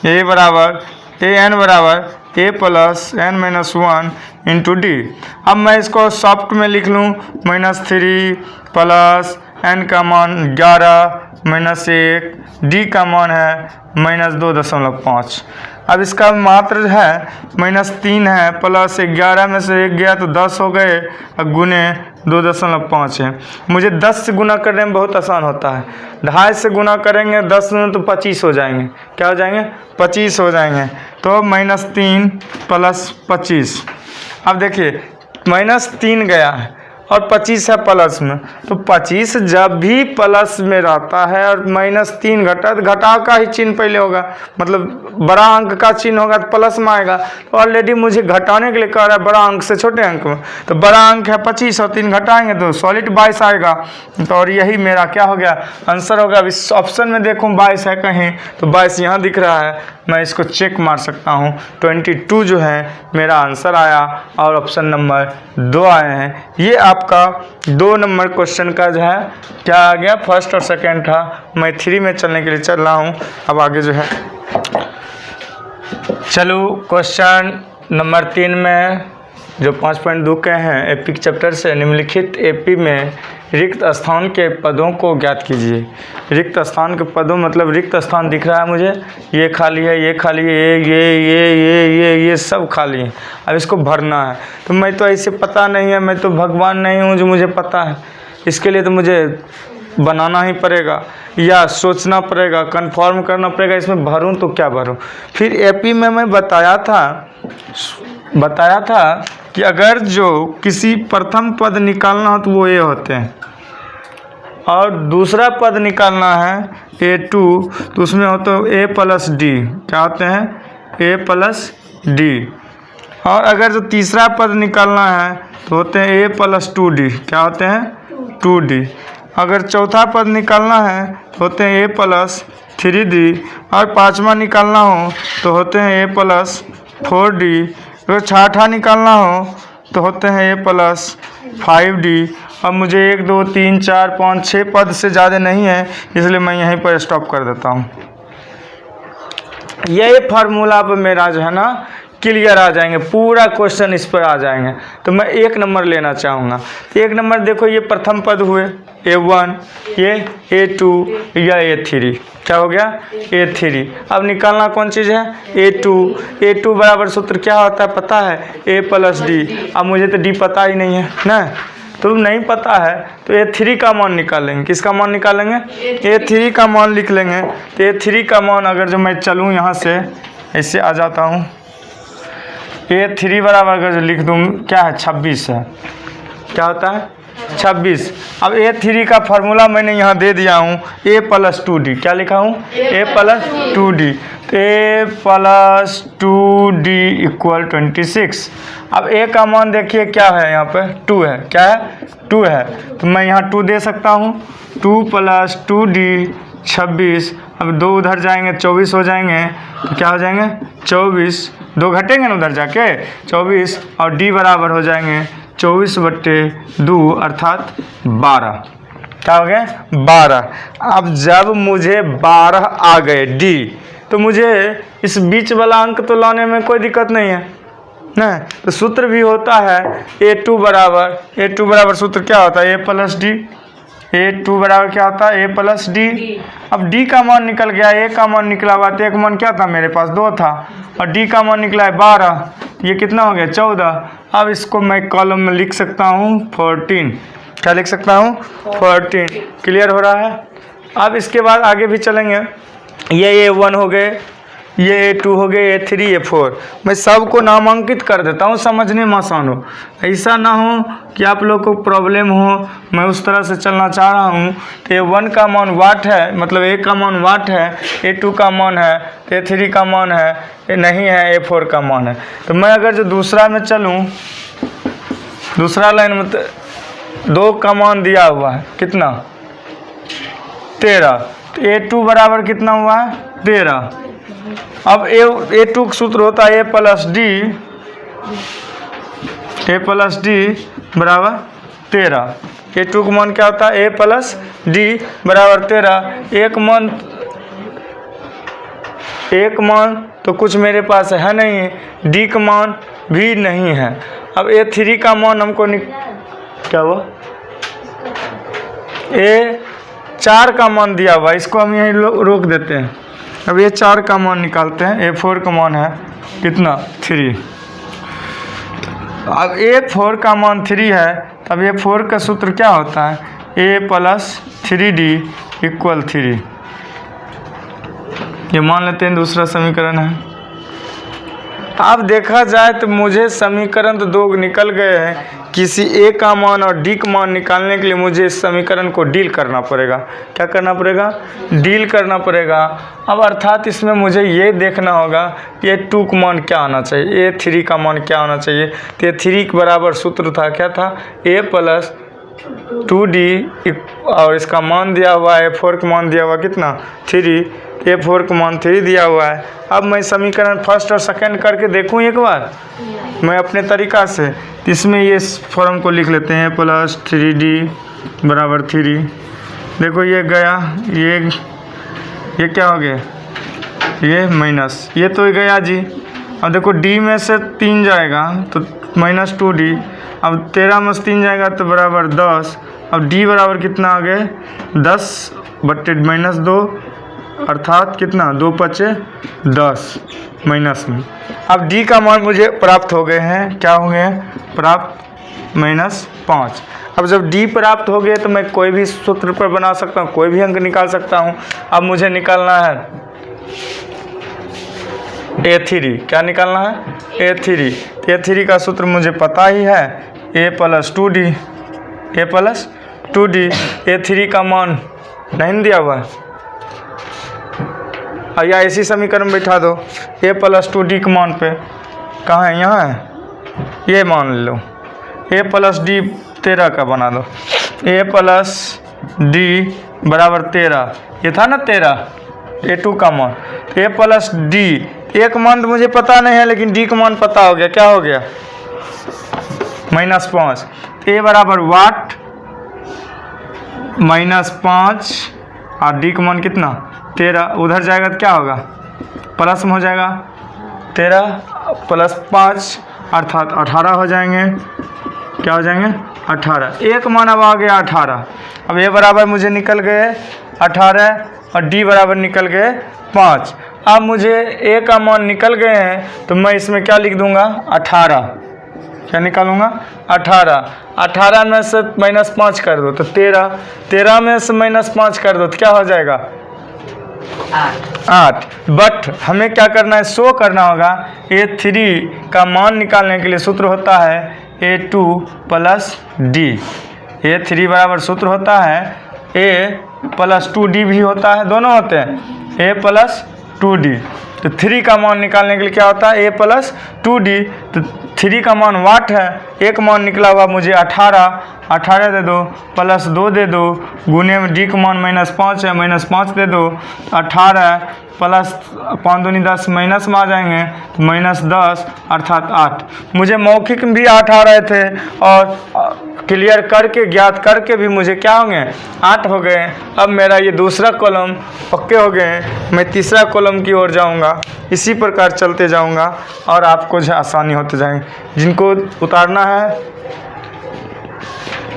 a बराबर an बराबर a plus n-1 into d. अब मैं इसको सॉफ्ट में लिख लूँ, -3 प्लस n का मान 11 -1, डी का मान है -2.5। अब इसका मात्र है -3 है, प्लस 11 में से 1 गया तो 10 हो गए, और गुने 2.5 है। मुझे 10 से गुना करने में बहुत आसान होता है। 2.5 से गुना करेंगे 10 में तो 25 हो जाएंगे। क्या हो जाएंगे? 25 हो जाएंगे। तो -3 प्लस 25। अब देखिए -3 गया है और 25 है प्लस में, तो 25 जब भी प्लस में रहता है और -3 घटा, तो घटाव का ही चिन्ह पहले होगा, मतलब बड़ा अंक का चिन्ह होगा तो प्लस में आएगा। तो ऑलरेडी मुझे घटाने के लिए कह रहा है बड़ा अंक से छोटे अंक में, तो बड़ा अंक है 25 और 3 घटाएंगे तो सॉलिड 22 आएगा। तो और यही मेरा क्या हो गया? आंसर होगा। अब इस ऑप्शन में देखूँ 22 है कहीं, तो 22 यहाँ दिख रहा है, मैं इसको चेक मार सकता हूँ। 22 जो है मेरा आंसर आया और ऑप्शन नंबर 2 आए हैं। ये आपका 2 नंबर क्वेश्चन का जो है क्या आ गया? फर्स्ट और सेकंड था। मैं 3 में चलने के लिए चल रहा हूँ। अब आगे जो है चलो क्वेश्चन नंबर 3 में जो 5.2 के हैं, एपिक चैप्टर से निम्नलिखित एपी में रिक्त स्थान के पदों को ज्ञात कीजिए। रिक्त स्थान के पदों मतलब रिक्त स्थान दिख रहा है मुझे, ये खाली है, ये खाली है, ये सब खाली है। अब इसको भरना है। तो मैं तो ऐसे पता नहीं है, मैं तो भगवान नहीं हूँ जो मुझे पता है। इसके लिए तो मुझे बनाना ही पड़ेगा या सोचना पड़ेगा, कंफर्म करना पड़ेगा इसमें भरूं तो क्या भरूं। फिर एपी में मैं बताया था कि अगर जो किसी प्रथम पद निकालना हो तो वो ये होते हैं, और दूसरा पद निकालना है A2 तो उसमें होता है A प्लस डी। क्या होते हैं? A plus D. और अगर जो तीसरा पद निकालना है तो होते हैं A प्लस 2D। क्या होते हैं? 2D। अगर चौथा पद निकालना है तो होते हैं A प्लस 3D। और पाँचवा निकालना हो तो होते हैं A प्लस 4D। अगर छठा निकालना हो तो होते हैं A प्लस 5D। अब मुझे 1 2 3 4 5 6 पद से ज़्यादा नहीं है, इसलिए मैं यहीं पर स्टॉप कर देता हूँ। यही फार्मूला पर मेरा जो है ना क्लियर आ जाएंगे, पूरा क्वेश्चन इस पर आ जाएंगे। तो मैं 1 नंबर लेना चाहूँगा। 1 नंबर देखो, ये प्रथम पद हुए A1, ये A2 या A3। क्या हो गया? A3। अब निकालना कौन चीज़ है? A2। A2 बराबर सूत्र क्या होता है पता है? A plus D. अब मुझे तो डी पता ही नहीं है ना, तो नहीं पता है तो A3 का मान निकालेंगे। किसका मान निकालेंगे? A3 का मान लिख लेंगे। तो A3 का मान अगर जो मैं चलूँ यहाँ से ऐसे आ जाता हूँ, A3 बराबर अगर लिख दूँ क्या है 26 है, क्या होता है 26। अब A3 का फार्मूला मैंने यहाँ दे दिया हूँ A + 2D, क्या लिखा हूँ A + 2D, तो A + 2D = 26। अब A का मान देखिए क्या है, यहाँ पे 2 है, क्या है 2 है, तो मैं यहाँ 2 दे सकता हूँ। 2 + 2D 26, अब 2 उधर जाएंगे 24 हो जाएंगे, तो क्या हो जाएंगे 24, 2 घटेंगे ना उधर जाके 24, और D बराबर हो जाएंगे 24/2 अर्थात 12। क्या हो गए 12। अब जब मुझे 12 आ गए D, तो मुझे इस बीच वाला अंक तो लाने में कोई दिक्कत नहीं है ना। तो सूत्र भी होता है A2 बराबर सूत्र क्या होता है A + D। A2 बराबर क्या होता है A + D। अब D का मान निकल गया, A का मान निकला हुआ, तो एक मान क्या था मेरे पास 2 था, और D का मान निकला है 12, ये कितना हो गया 14। अब इसको मैं कॉलम में लिख सकता हूँ 14, क्या लिख सकता हूँ 14। क्लियर हो रहा है। अब इसके बाद आगे भी चलेंगे, ये A1 हो गए, ये A2 हो गए, A3 A4, मैं सबको नामांकित कर देता हूँ, समझने में आसान हो, ऐसा ना हो कि आप लोग को प्रॉब्लम हो, मैं उस तरह से चलना चाह रहा हूँ। तो A1 का मान वाट है, मतलब A का मान वाट है, A2 का मान है, A3 का मान है नहीं है, A4 का मान है। तो मैं अगर जो दूसरा में चलूँ, दूसरा लाइन में 2 का मान दिया हुआ है कितना 13, तो A2 बराबर कितना हुआ है 13। अब A2 का सूत्र होता है A + D बराबर 13। A2 का मान क्या होता है A + D बराबर 13। एक मान तो कुछ मेरे पास है नहीं, D का मान भी नहीं है। अब A3 का मान हमको क्या हुआ A4 का मान दिया हुआ, इसको हम यहीं रोक देते हैं। अब A4 का मान निकालते हैं, A4 का मान है कितना 3। अब A4 का मान 3 है, तब A4 का सूत्र क्या होता है A + 3D = 3। ये मान लेते हैं दूसरा समीकरण है। अब देखा जाए तो मुझे समीकरण तो 2 निकल गए हैं, किसी A का मान और D का मान निकालने के लिए मुझे इस समीकरण को डील करना पड़ेगा। क्या करना पड़ेगा डील करना पड़ेगा। अब अर्थात इसमें मुझे ये देखना होगा कि A2 का मान क्या आना चाहिए, A3 का मान क्या आना चाहिए। तो A3 के बराबर सूत्र था, क्या था A + 2D, और इसका मान दिया हुआ है A4 का मान दिया हुआ कितना 3, A4 का मान 3 दिया हुआ है। अब मैं समीकरण फर्स्ट और सेकंड करके देखूं एक बार मैं अपने तरीक़ा से। इसमें ये फॉर्म को लिख लेते हैं A + 3D बराबर 3। देखो ये गया, ये क्या हो गया ये माइनस, ये तो गया जी। अब देखो D में से 3 जाएगा तो -2D, अब 13 में से 3 जाएगा तो बराबर 10। अब D बराबर कितना आ गए 10/-2 अर्थात कितना 2 × 5 = 10 माइनस में। अब D का मान मुझे प्राप्त हो गए हैं, क्या हो गए प्राप्त -5। अब जब D प्राप्त हो गए तो मैं कोई भी सूत्र पर बना सकता हूँ, कोई भी अंक निकाल सकता हूँ। अब मुझे निकालना है A3, क्या निकालना है A3। A3 का सूत्र मुझे पता ही है A + 2D, A + 2D। A3 का मान नहीं दिया हुआ है, या इसी समीकरण में बैठा दो A + 2D के मान पे, कहाँ है यहाँ है, ये मान लो A + D 13 का बना दो। A + D बराबर 13, ये था ना 13 A2 का मान। A + D, एक मान तो मुझे पता नहीं है लेकिन D का मान पता हो गया, क्या हो गया -5। A बराबर वाट -5 और D का मान कितना 13, उधर जाएगा तो क्या होगा प्लस में हो जाएगा 13 + 5 अर्थात 18 हो जाएंगे। क्या हो जाएंगे 18। एक मान अब आ गया 18। अब A बराबर मुझे निकल गए 18 और D बराबर निकल गए 5। अब मुझे A का मान निकल गए हैं तो मैं इसमें क्या लिख दूंगा 18, क्या निकालूंगा 18। 18 में से -5 कर दो तो 13, 13 में से -5 कर दो तो क्या हो जाएगा 8। बट हमें क्या करना है, शो करना होगा A3 का मान निकालने के लिए सूत्र होता है A2 प्लस D। A3 बराबर सूत्र होता है A प्लस 2D भी होता है, दोनों होते हैं A प्लस 2D। तो 3 का मान निकालने के लिए क्या होता है A प्लस 2D। तो 3 का मान वाट है, एक मान निकला हुआ मुझे 18 दे दो, प्लस 2 दे दो, गुने में D का मान -5 है, -5 दे दो, 18 प्लस 5 दूनी 10 माइनस में आ जाएंगे तो -10 अर्थात 8। मुझे मौखिक में भी 8 आ रहे थे और क्लियर करके ज्ञात करके भी मुझे क्या होंगे 8 हो गए। अब मेरा ये दूसरा कॉलम पक्के हो गए, मैं तीसरा कॉलम की ओर जाऊंगा, इसी प्रकार चलते जाऊंगा और आपको जो आसानी होते जाएंगे। जिनको उतारना है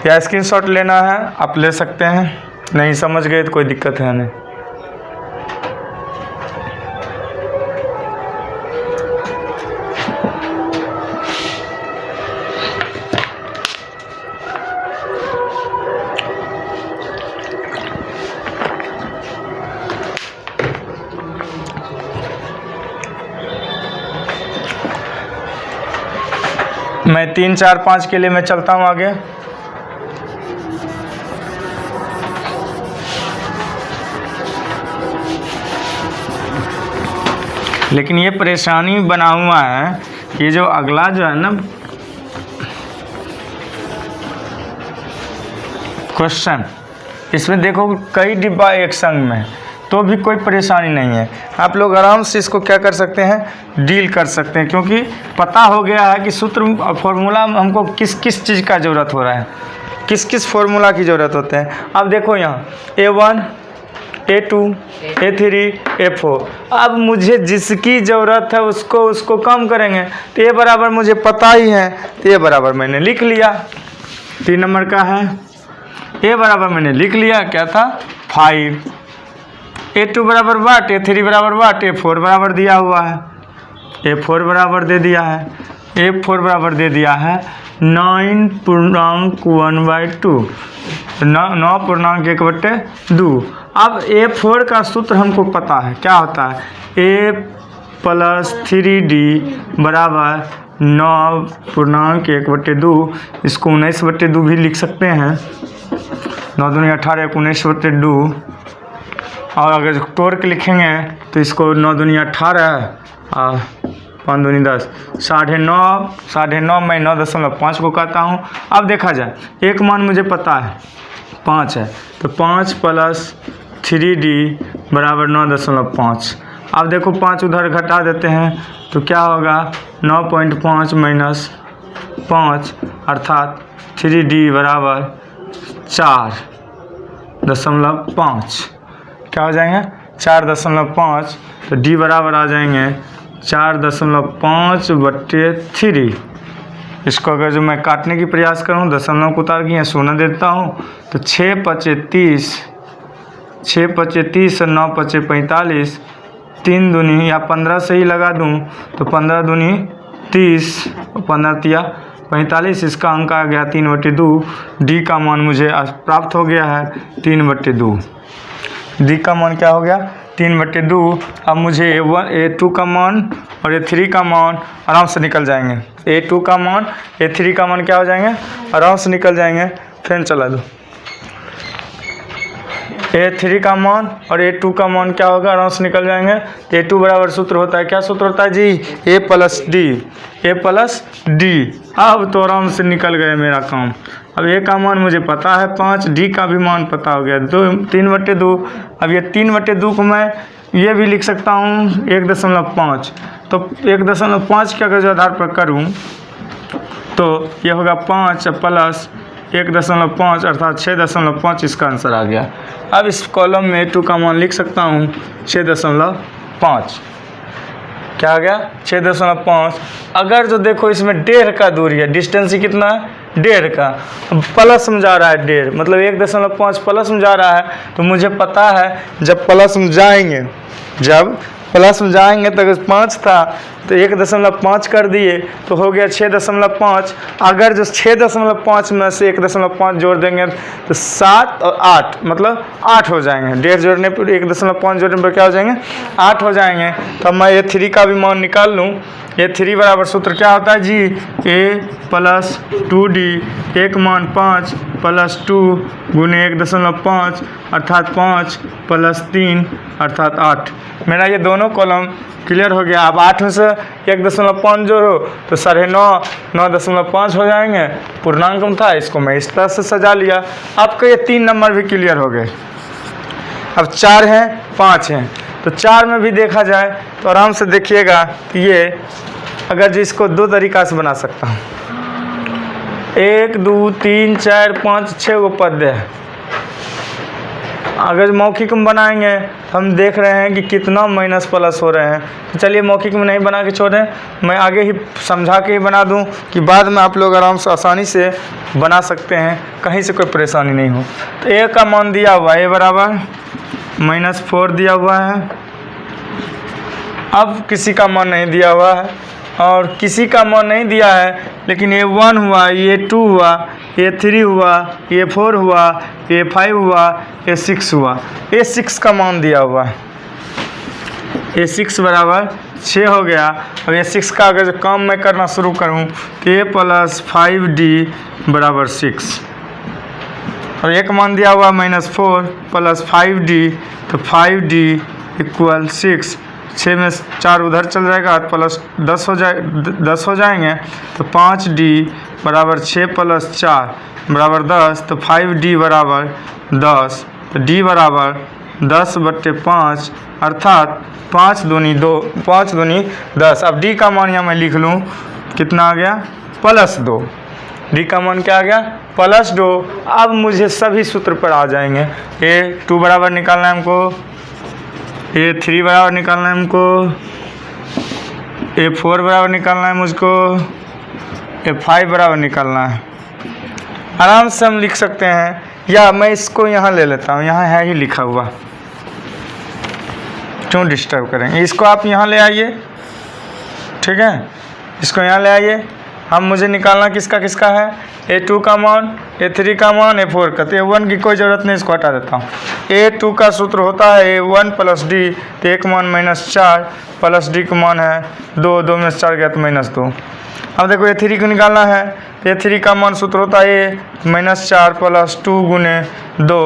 या स्क्रीनशॉट लेना है आप ले सकते हैं, नहीं समझ गए तो कोई दिक्कत है नहीं। मैं 3, 4, 5 के लिए मैं चलता हूँ आगे। लेकिन ये परेशानी बना हुआ है, ये जो अगला जो है ना क्वेश्चन, इसमें देखो कई डिब्बा एक संग में, तो भी कोई परेशानी नहीं है। आप लोग आराम से इसको क्या कर सकते हैं, डील कर सकते हैं, क्योंकि पता हो गया है कि सूत्र फॉर्मूला हमको किस किस चीज़ का ज़रूरत हो रहा है, किस किस फॉर्मूला की ज़रूरत होते हैं। अब देखो यहाँ A1 A2 A3 A4। अब मुझे जिसकी ज़रूरत है उसको कम करेंगे, तो A बराबर मुझे पता ही है, तो A बराबर मैंने लिख लिया। 3 नंबर का है A बराबर मैंने लिख लिया, क्या था 5। A2 बराबर वाट, A3 बराबर वाट, A4 बराबर दिया हुआ है, A4 बराबर दे दिया है, A4 बराबर दे दिया है 9.1/2, 9.1/2। अब A4 का सूत्र हमको पता है, क्या होता है A प्लस 3D बराबर 9.1/2। इसको 19/2 भी लिख सकते हैं, 9 दूनी 18, 19/2। और अगर तोड़ के लिखेंगे तो इसको 9 दूनी 18 और 5 दूनी 10, 9.5 मैं 9.5 को कहता हूँ। अब देखा जाए एक मान मुझे पता है 5 है, तो 5 प्लस 3D बराबर 9.5। अब देखो 5 उधर घटा देते हैं तो क्या होगा 9.5 माइनस 5 अर्थात 3D बराबर 4.5। क्या हो जाएंगे 4.5, तो D बराबर आ जाएंगे 4.5/3। इसको अगर जो मैं काटने की प्रयास करूँ, दशमलव को उतार के यहाँ 0 देता हूँ, तो 6×5 = 30, 6×5 = 30 और 9×5 = 45। 3 दूनी या 15 से ही लगा दूँ तो 15 दूनी 30, 15 × 45। इसका अंक आ गया 3/2। D का मान मुझे प्राप्त हो गया है 3/2। D का मान क्या हो गया 3/2। अब मुझे A2 का मान और A3 का मान आराम से निकल जाएंगे। A2 का मान A3 का मान क्या हो जाएंगे, आराम से निकल जाएंगे। फैन चला दो। A3 का मान और A2 का मान क्या होगा, आराम से निकल जाएंगे। A2 बराबर सूत्र होता है, क्या सूत्र होता है जी, A प्लस D। अब तो आराम से निकल गए मेरा काम। अब A का मान मुझे पता है 5, D का भी मान पता हो गया 3/2। अब ये 3/2 को मैं ये भी लिख सकता हूँ 1.5। तो 1.5 के अगर जो आधार पर करूँ तो ये होगा 5 प्लस 1.5 अर्थात 6.5। इसका आंसर आ गया। अब इस कॉलम में A2 का मान लिख सकता हूँ 6.5। क्या आ गया 6.5। अगर जो देखो इसमें 1.5 का दूरी है, डिस्टेंस ही कितना है 1.5 का, प्लस में जा रहा है 1.5, मतलब 1.5 प्लस में जा रहा है। तो मुझे पता है जब प्लस में जाएंगे जब प्लस में जाएंगे तो अगर 5 था तो 1.5 कर दिए तो हो गया 6.5। अगर जो 6.5 में से 1.5 जोड़ देंगे तो 7 और 8 मतलब 8 हो जाएंगे। 1.5 जोड़ने पर 1.5 जोड़ने पर क्या हो जाएंगे? 8 हो जाएंगे। तो मैं ये 3 का भी मान निकाल लूँ। ये 3 बराबर सूत्र क्या होता है जी? a प्लस 2d, एक मान 5 प्लस 2 गुने 1.5 अर्थात 5 प्लस 3 अर्थात 8। मेरा ये दोनों कॉलम क्लियर हो गया। अब 8 में से 1.5 जोड़ो तो 9.5, 9.5 हो जाएंगे। पूर्णांक में था, इसको मैं इस तरह से सजा लिया। आपके ये 3 नंबर भी क्लियर हो गए। अब 4 हैं, 5 हैं, तो 4 में भी देखा जाए तो आराम से देखिएगा कि ये अगर जिसको 2 तरीक़ा से बना सकता हूँ। 1 2 3 4 5 6 गो पद है। अगर मौखिक में बनाएंगे तो हम देख रहे हैं कि कितना माइनस प्लस हो रहे हैं। तो चलिए मौखिक में नहीं बना के छोड़ें, मैं आगे ही समझा के ही बना दूं कि बाद में आप लोग आराम से आसानी से बना सकते हैं, कहीं से कोई परेशानी नहीं हो। तो ए का मान दिया हुआ है, ए बराबर -4 दिया हुआ है। अब किसी का मान नहीं दिया हुआ है और किसी का मान नहीं दिया है, लेकिन ये 1 हुआ, ये 2 हुआ, ये 3 हुआ, ये 4 हुआ, ये 5 हुआ, ये 6 हुआ। ये 6 का मान दिया हुआ है। ये 6 बराबर 6 हो गया। अब ये 6 का अगर काम मैं करना शुरू करूं तो a प्लस 5d बराबर 6। और एक मान दिया हुआ -4 प्लस 5d, तो 5d इक्वल 6। 6 में 4 उधर चल जाएगा, प्लस 10 हो जाएंगे। तो 5d बराबर 6 प्लस 4 बराबर 10। तो 5d बराबर 10। तो d बराबर 10/5 अर्थात 5 दूनी 2, 5 दूनी 10। अब d का मान यहाँ मैं लिख लूँ, कितना आ गया? +2। d का मान क्या आ गया? +2। अब मुझे सभी सूत्र पर आ जाएंगे। a2 बराबर निकालना है हमको, a3 बराबर निकालना है हमको, a4 बराबर निकालना है मुझको, a5 बराबर निकालना है। आराम से हम लिख सकते हैं, या मैं इसको यहाँ ले लेता हूँ, यहाँ है ही लिखा हुआ, क्यों डिस्टर्ब करेंगे। इसको आप यहाँ ले आइए, ठीक है, इसको यहाँ ले आइए। हम मुझे निकालना किसका किसका है? a2 का मान, a3 का मान, a4 का। तो a1 की कोई ज़रूरत नहीं, इसको हटा देता हूँ। a2 का सूत्र होता है a1 प्लस d, तो एक मान -4 प्लस d का मान है 2, 2 में से 4 गया तो -2। अब देखो a3 को निकालना है, तो a3 का मान सूत्र होता है -4 प्लस 2 गुने 2,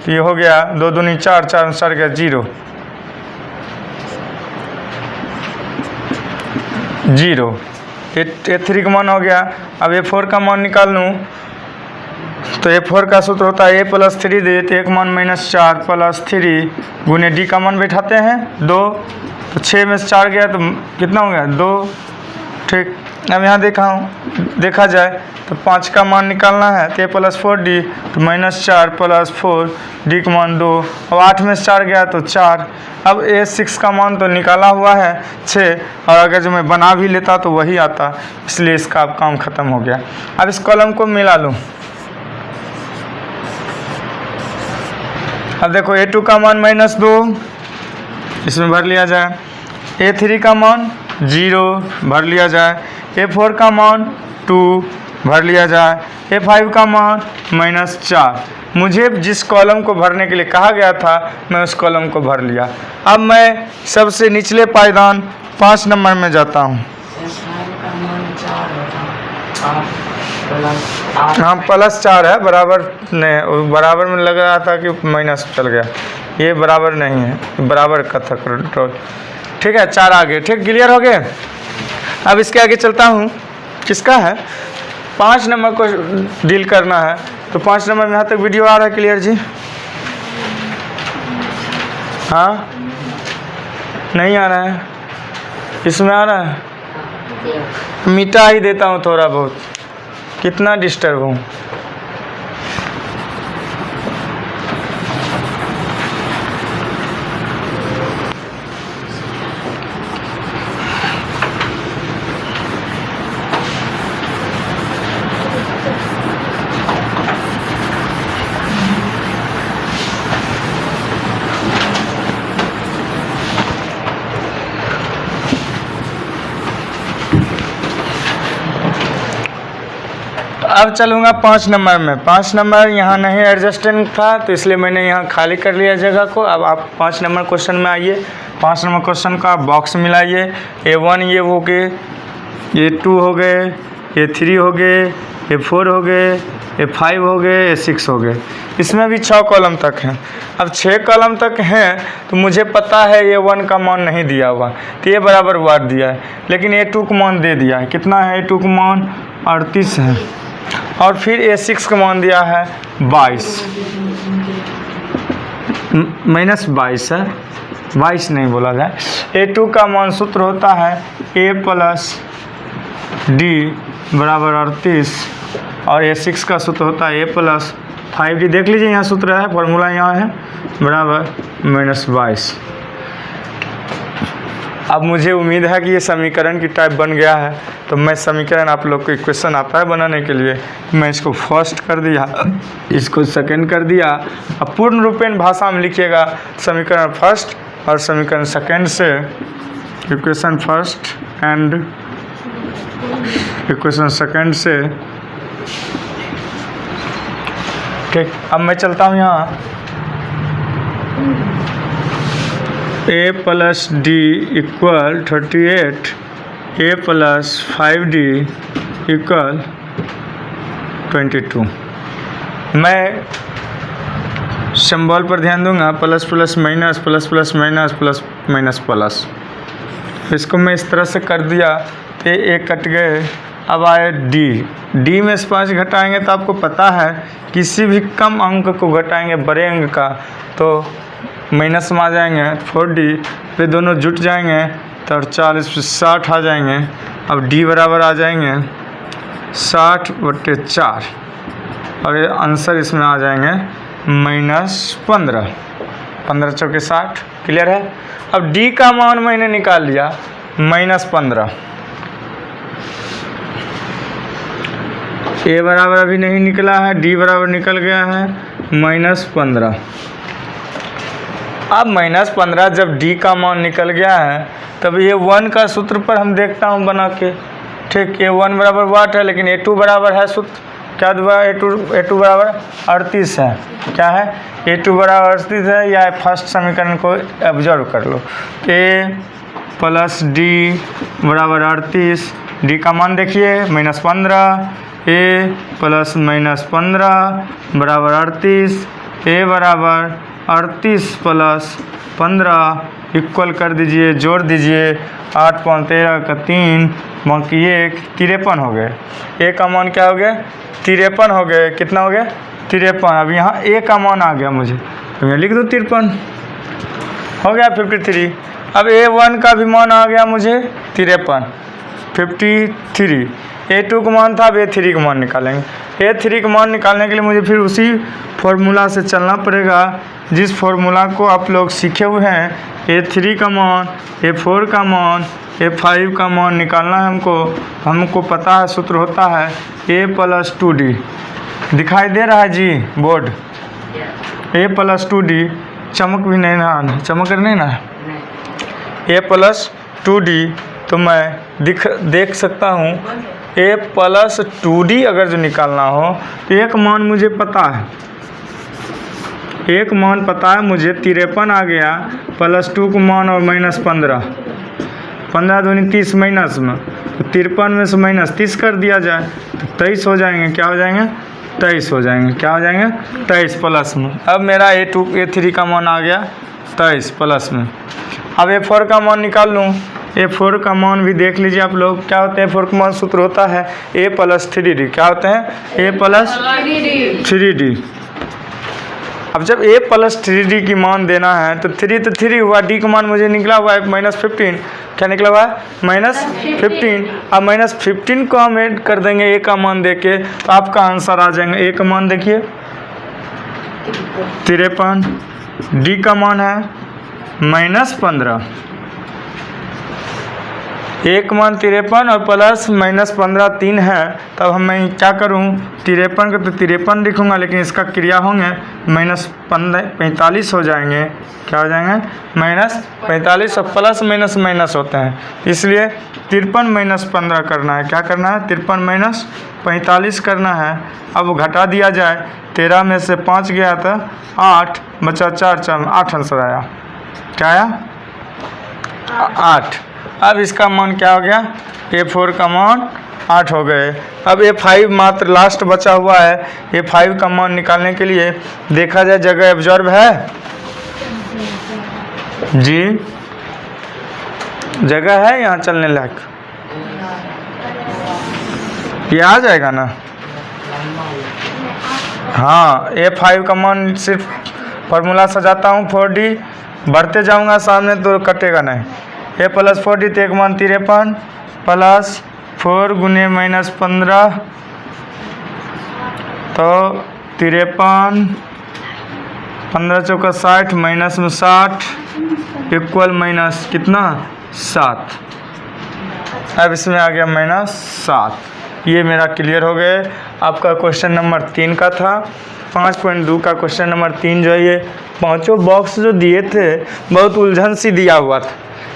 तो ये हो गया 2 दूनी 4, 4 में 4 गया 0। a3 का मान हो गया। अब a4 का मान निकाल लूँ, तो a4 का सूत्र होता है a प्लस 3 d, तो एक मान -4 प्लस 3 गुने d का मान बैठाते हैं 2, तो 6 में से 4 गया तो कितना हो गया? 2। ठीक, अब यहाँ देखा जाए तो 5 का मान निकालना है, तो a प्लस 4d, तो -4 प्लस 4 d का मान 2। अब 8 में से 4 गया तो 4। अब a6 का मान तो निकाला हुआ है 6, और अगर जो मैं बना भी लेता तो वही आता, इसलिए इसका अब काम ख़त्म हो गया। अब इस कॉलम को मिला लूँ। अब देखो a2 का मान -2, इसमें भर लिया जाए। a3 का मान 0 भर लिया जाए। a4 का मान 2 भर लिया जाए। a5 का मान -4। मुझे जिस कॉलम को भरने के लिए कहा गया था मैं उस कॉलम को भर लिया। अब मैं सबसे निचले पायदान 5 नंबर में जाता हूँ। हाँ +4 है, बराबर नहीं, बराबर में लग रहा था कि माइनस चल गया, ये बराबर नहीं है, बराबर का था कंट्रोल। ठीक है, 4 आगे, ठीक, क्लियर हो गए। अब इसके आगे चलता हूँ, किसका है? 5 नंबर को डील करना है। तो 5 नंबर में यहाँ तक वीडियो आ रहा है क्लियर जी? हाँ, नहीं आ रहा है, इसमें आ रहा है। मिटा ही देता हूँ थोड़ा बहुत, कितना डिस्टर्ब हूँ। अब चलूँगा 5 नंबर में। 5 नंबर यहाँ नहीं एडजस्टेंट था तो इसलिए मैंने यहाँ खाली कर लिया जगह को। अब आप 5 नंबर क्वेश्चन में आइए। 5 नंबर क्वेश्चन का बॉक्स मिलाइए। A1 ये हो गए, A2 हो गए, A3 हो गए, A4 हो गए, A5 हो गए, A6 हो गए। इसमें भी 6 कॉलम तक हैं। अब 6 कॉलम तक हैं तो मुझे पता है A1 का मान नहीं दिया हुआ तो A बराबर वाट दिया है, लेकिन A2 का मान दे दिया है। कितना है A2 का मान? 38 है। और फिर A6 का मान दिया है 22 -22 है, 22 नहीं बोला जाए। A2 का मान सूत्र होता है A + D बराबर 38 और A6 का सूत्र होता है A + 5D। देख लीजिए यहाँ सूत्र है, फॉर्मूला यहाँ है, बराबर -22। अब मुझे उम्मीद है कि ये समीकरण की टाइप बन गया है। तो मैं समीकरण, आप लोग को इक्वेशन आता है बनाने के लिए, मैं इसको फर्स्ट कर दिया, इसको सेकंड कर दिया। अब पूर्ण रूपेण भाषा में लिखिएगा समीकरण फर्स्ट और समीकरण सेकंड से equation first and equation second से। ठीक, अब मैं चलता हूँ यहाँ A + D = 38, A + 5D = 22। मैं सिंबल पर ध्यान दूंगा, plus plus minus, plus plus minus, plus minus plus. इसको मैं इस तरह से कर दिया, ए कट गए। अब आए डी में से 5 घटाएंगे तो आपको पता है किसी भी कम अंक को घटाएंगे बड़े अंक का तो माइनस में आ जाएंगे 4D, फिर दोनों जुट जाएंगे तो 40 पे 60 आ जाएंगे। अब D बराबर आ जाएंगे 60/4 और ये आंसर इसमें आ जाएंगे -15, 15 चौके 60। क्लियर है? अब D का मान मैंने निकाल लिया -15। A बराबर अभी नहीं निकला है, D बराबर निकल गया है -15। अब -15 जब D का मान निकल गया है तब A1 का सूत्र पर हम देखता हूँ बना के। ठीक, A1 बराबर वाट है, लेकिन A2 बराबर है सूत्र क्या दुआ, A2 बराबर 38 है। क्या है? A2 बराबर 38 है। या फर्स्ट समीकरण को ऑब्जर्व कर लो, A + D बराबर 38। D का मान देखिए -15, A + -15 बराबर 38। A बराबर 38 + 15 इक्वल कर दीजिए, जोड़ दीजिए, 8 × 5 = 13 का 3 बाकी 1 53 हो गए। A का मान क्या हो गया? 53 हो गए। कितना हो गया? 53। अब यहाँ A का मान आ गया मुझे तो मैं लिख दूँ 53 हो गया 53। अब A1 का भी मान आ गया मुझे 53। A2 का मान था, अब A3 का मान निकालेंगे। A3 का मान निकालने के लिए मुझे फिर उसी फॉर्मूला से चलना पड़ेगा जिस फॉर्मूला को आप लोग सीखे हुए हैं। A3 का मान, A4 का मान, A5 का मान निकालना है हमको पता है, सूत्र होता है A + 2D। दिखाई दे रहा है जी बोर्ड? A + 2D चमक भी नहीं ना, चमक नहीं ना, A + 2D तो मैं देख सकता हूँ A + 2D अगर जो निकालना हो तो एक मान मुझे पता है, एक मान पता है मुझे 53 आ गया, +2 का मान और -15, 15 दूनी 30 माइनस में, तो 53 में से -30 कर दिया जाए तो 23 हो जाएंगे। क्या हो जाएंगे? 23 हो जाएंगे। क्या हो जाएंगे? 23 प्लस में। अब मेरा A3 का मान आ गया 23 प्लस में। अब A4 का मान निकाल लूँ। A4 का मान भी देख लीजिए आप लोग, क्या होते हैं A4 का मान? सूत्र होता है A + 3D। क्या होते हैं? A + 3D। अब जब A + 3D की मान देना है तो 3 हुआ, D का मान मुझे निकला हुआ है -15। क्या निकला हुआ है? -15। अब -15 को हम ऐड कर देंगे A का मान देके तो आपका आंसर आ जाएगा। A का मान देखिए 53, D का मान है -15। एक मान 53 और प्लस -15 3 है। तब मैं क्या करूं? 53 का तो 53 लिखूंगा, लेकिन इसका क्रिया होंगे -45 हो जाएंगे। क्या हो जाएंगे? -45 और प्लस माइनस माइनस होते हैं, इसलिए 53 माइनस 15 करना है। क्या करना है? 53 माइनस 45 करना है। अब घटा दिया जाए, 13 में से 5 गया था 8 बचा 4, 8 आंसर आया। क्या आया? 8। अब इसका मान क्या हो गया? A4 का मान 8 हो गए। अब A5 मात्र लास्ट बचा हुआ है। A5 का मान निकालने के लिए देखा जाए जगह ऑब्जर्व है जी, जगह है यहाँ चलने लायक? ये आ जाएगा ना? हाँ, A5 का मान सिर्फ फार्मूला सजाता हूँ 4D, बढ़ते जाऊँगा सामने तो कटेगा नहीं। A प्लस 4D तो एक मान 53 प्लस 4 गुने माइनस 15 तो 53, 15 चौका 60 माइनस में 60 इक्वल माइनस कितना? 7। अब इसमें आ गया -7। ये मेरा क्लियर हो गया। आपका क्वेश्चन नंबर 3 का था। 5.2 का क्वेश्चन नंबर 3 जो है, ये पांचों बॉक्स जो दिए थे बहुत उलझन सी दिया हुआ था,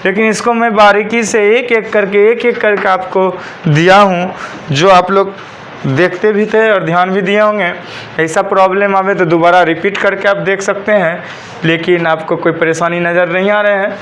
लेकिन इसको मैं बारीकी से एक एक करके आपको दिया हूँ, जो आप लोग देखते भी थे और ध्यान भी दिए होंगे। ऐसा प्रॉब्लम आवे तो दोबारा रिपीट करके आप देख सकते हैं, लेकिन आपको कोई परेशानी नज़र नहीं आ रहे हैं,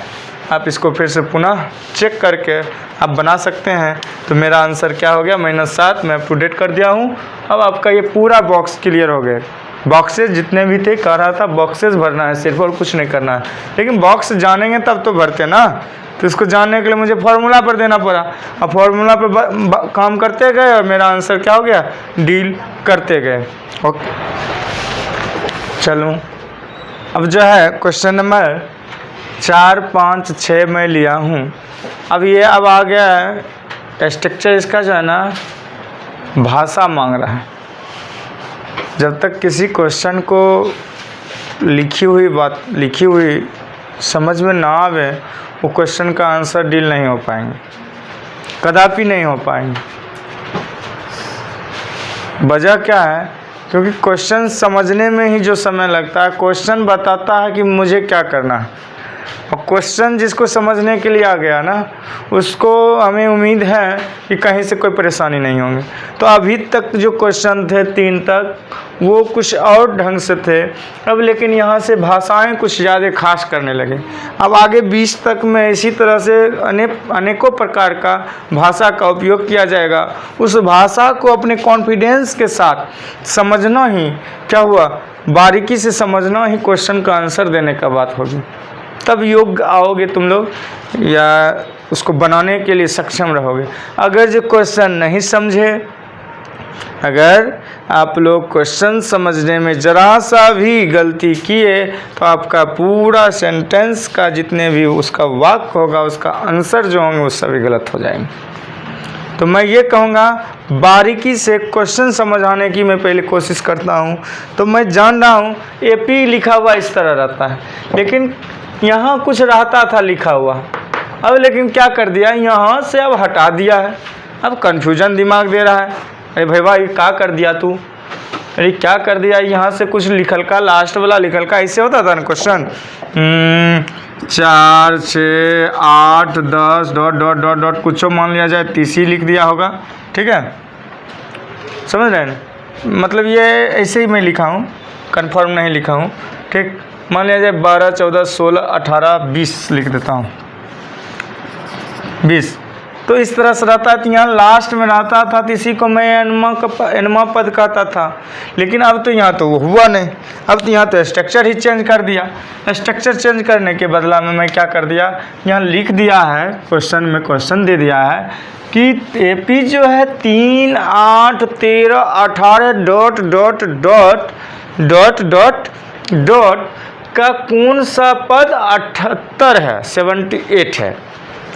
आप इसको फिर से पुनः चेक करके आप बना सकते हैं। तो मेरा आंसर क्या हो गया? -7 मैं अप टू डेट कर दिया हूँ। अब आपका ये पूरा बॉक्स क्लियर हो गए। बॉक्सेस जितने भी थे कह रहा था बॉक्सेस भरना है सिर्फ, और कुछ नहीं करना है, लेकिन बॉक्स जानेंगे तब तो भरते ना। तो इसको जानने के लिए मुझे फार्मूला पर देना पड़ा। अब फार्मूला पर काम करते गए और मेरा आंसर क्या हो गया? डील करते गए। ओके, चलो अब जो है क्वेश्चन नंबर 4, 5, 6 मैं लिया हूँ। अब ये अब आ गया है स्ट्रक्चर इसका जो है ना, भाषा मांग रहा है। जब तक किसी क्वेश्चन को लिखी हुई समझ में ना आवे, वो क्वेश्चन का आंसर डील नहीं हो पाएंगे, कदापि नहीं हो पाएंगे। वजह क्या है? क्योंकि क्वेश्चन समझने में ही जो समय लगता है, क्वेश्चन बताता है कि मुझे क्या करना है, और क्वेश्चन जिसको समझने के लिए आ गया ना, उसको हमें उम्मीद है कि कहीं से कोई परेशानी नहीं होगी। तो अभी तक जो क्वेश्चन थे 3 तक वो कुछ और ढंग से थे, अब लेकिन यहाँ से भाषाएं कुछ ज़्यादा खास करने लगे। अब आगे 20 तक में इसी तरह से अनेकों प्रकार का भाषा का उपयोग किया जाएगा। उस भाषा को अपने कॉन्फिडेंस के साथ समझना ही क्या हुआ, बारीकी से समझना ही क्वेश्चन का आंसर देने का बात होगी। तब योग्य आओगे तुम लोग, या उसको बनाने के लिए सक्षम रहोगे। अगर जो क्वेश्चन नहीं समझे, अगर आप लोग क्वेश्चन समझने में ज़रा सा भी गलती किए, तो आपका पूरा सेंटेंस का जितने भी उसका वाक्य होगा, उसका आंसर जो होंगे वो सभी गलत हो जाएंगे। तो मैं ये कहूँगा, बारीकी से क्वेश्चन समझाने की मैं पहले कोशिश करता हूँ। तो मैं जान रहा हूँ AP लिखा हुआ इस तरह रहता है, लेकिन यहाँ कुछ रहता था लिखा हुआ, अब लेकिन क्या कर दिया, यहाँ से अब हटा दिया है। अब कन्फ्यूजन दिमाग दे रहा है, अरे भैया ये क्या कर दिया तू, अरे क्या कर दिया, यहाँ से कुछ लिखल का, लास्ट वाला लिखल का, ऐसे होता था ना क्वेश्चन। 4, 6, 8, 10 ... कुछ मान लिया जाए 30 ही लिख दिया होगा, ठीक है, समझ रहे हैं? मतलब ये ऐसे ही मैं लिखा हूँ, कन्फर्म नहीं लिखा हूँ, ठीक। मान लिया जाए 12, 14, 16, 18, 20 लिख देता हूँ, 20। तो इस तरह से रहता है। तो यहाँ लास्ट में रहता था, तो इसी को मैं एनमा पद कहता था, लेकिन अब तो यहाँ तो वो हुआ नहीं। अब तो यहाँ तो स्ट्रक्चर ही चेंज कर दिया। स्ट्रक्चर चेंज करने के बदला में मैं क्या कर दिया, यहाँ लिख दिया है क्वेश्चन में, क्वेश्चन दे दिया है कि AP जो है 3, 8, 13, 18 ... का कौन सा पद 78 है, 78 है।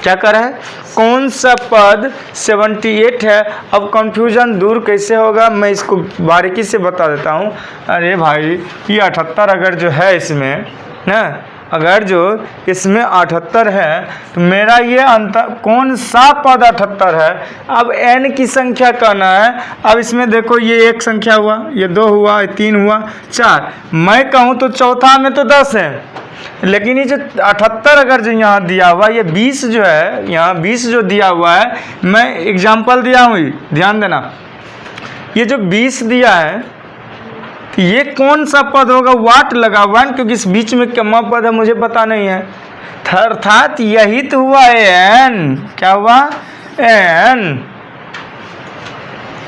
क्या कर रहा है, कौन सा पद 78 है। अब कंफ्यूजन दूर कैसे होगा, मैं इसको बारीकी से बता देता हूँ। अरे भाई ये 78 अगर जो है इसमें ना, अगर जो इसमें 78 है, तो मेरा ये अंतर कौन सा पद 78 है। अब n की संख्या कहना है। अब इसमें देखो, ये 1 संख्या हुआ, ये 2 हुआ, ये 3 हुआ, 4। मैं कहूँ तो चौथा में तो 10 है, लेकिन ये जो 78 अगर जो यहाँ दिया हुआ ये 20 जो है, यहाँ 20 जो दिया हुआ है, मैं एग्जाम्पल दिया हूँ, ध्यान देना, ये जो 20 दिया है ये कौन सा पद होगा, वाट लगा हुआ है क्योंकि इस बीच में क्या पद है मुझे पता नहीं है, अर्थात यही तो हुआ एन, क्या हुआ एन।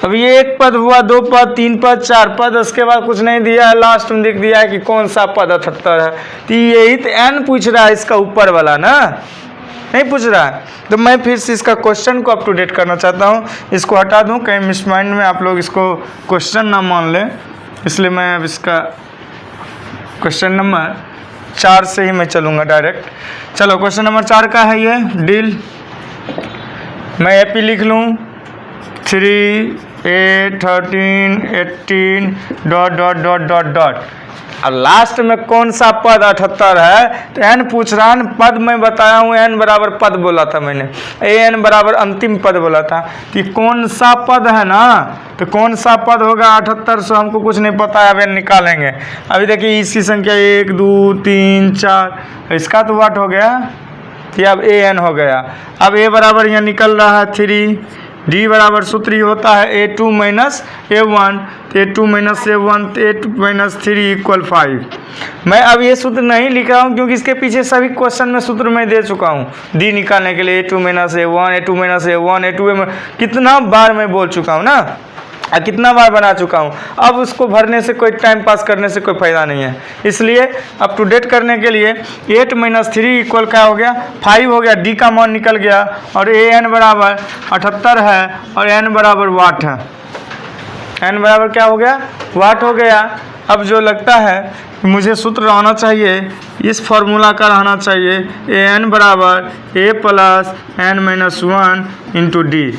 अब ये एक पद हुआ, 2 पद, 3 पद, 4 पद, उसके बाद कुछ नहीं दिया है, लास्ट में लिख दिया है कि कौन सा पद 78 है। तो यही तो एन पूछ रहा है, इसका ऊपर वाला ना नहीं पूछ रहा है। तो मैं फिर से इसका क्वेश्चन को अप टू डेट करना चाहता हूँ, इसको हटा दूँ, कहीं मिस माइंड में आप लोग इसको क्वेश्चन ना मान लें, इसलिए मैं अब इसका क्वेश्चन नंबर 4 से ही मैं चलूँगा डायरेक्ट। चलो क्वेश्चन नंबर 4 का है ये डील, मैं एपी लिख लूँ 3 8 13 18 dot dot dot dot dot, और लास्ट में कौन सा पद 78 है, तो एन पूछ रहा है, पद मैं बताया हूँ, एन बराबर पद बोला था मैंने, एन बराबर अंतिम पद बोला था, कि कौन सा पद है ना, तो कौन सा पद होगा 78, से हमको कुछ नहीं पता है, अब एन निकालेंगे। अभी देखिए इसकी संख्या 1 2 3 4, इसका तो वाट हो गया, ये अब ए एन हो गया। अब ए बराबर यहाँ निकल रहा है 3, डी बराबर सूत्र ही होता है A2 माइनस A1, तो A2 माइनस A1, तो A2 माइनस 3 इक्वल 5। मैं अब ये सूत्र नहीं लिख रहा हूँ क्योंकि इसके पीछे सभी क्वेश्चन में सूत्र मैं दे चुका हूँ, डी निकालने के लिए A2 minus A1, A2 minus A1, A2 कितना बार मैं बोल चुका हूँ ना, कितना बार बना चुका हूँ। अब उसको भरने से कोई टाइम पास करने से कोई फ़ायदा नहीं है, इसलिए अप टू डेट करने के लिए 8 माइनस 3 इक्वल क्या हो गया 5 हो गया, डी का मान निकल गया, और ए एन बराबर 78 है और एन बराबर वाट है, एन बराबर क्या हो गया वाट हो गया। अब जो लगता है कि मुझे सूत्र आना चाहिए, इस फॉर्मूला का रहना चाहिए, ए एन बराबर a plus n minus 1 into d.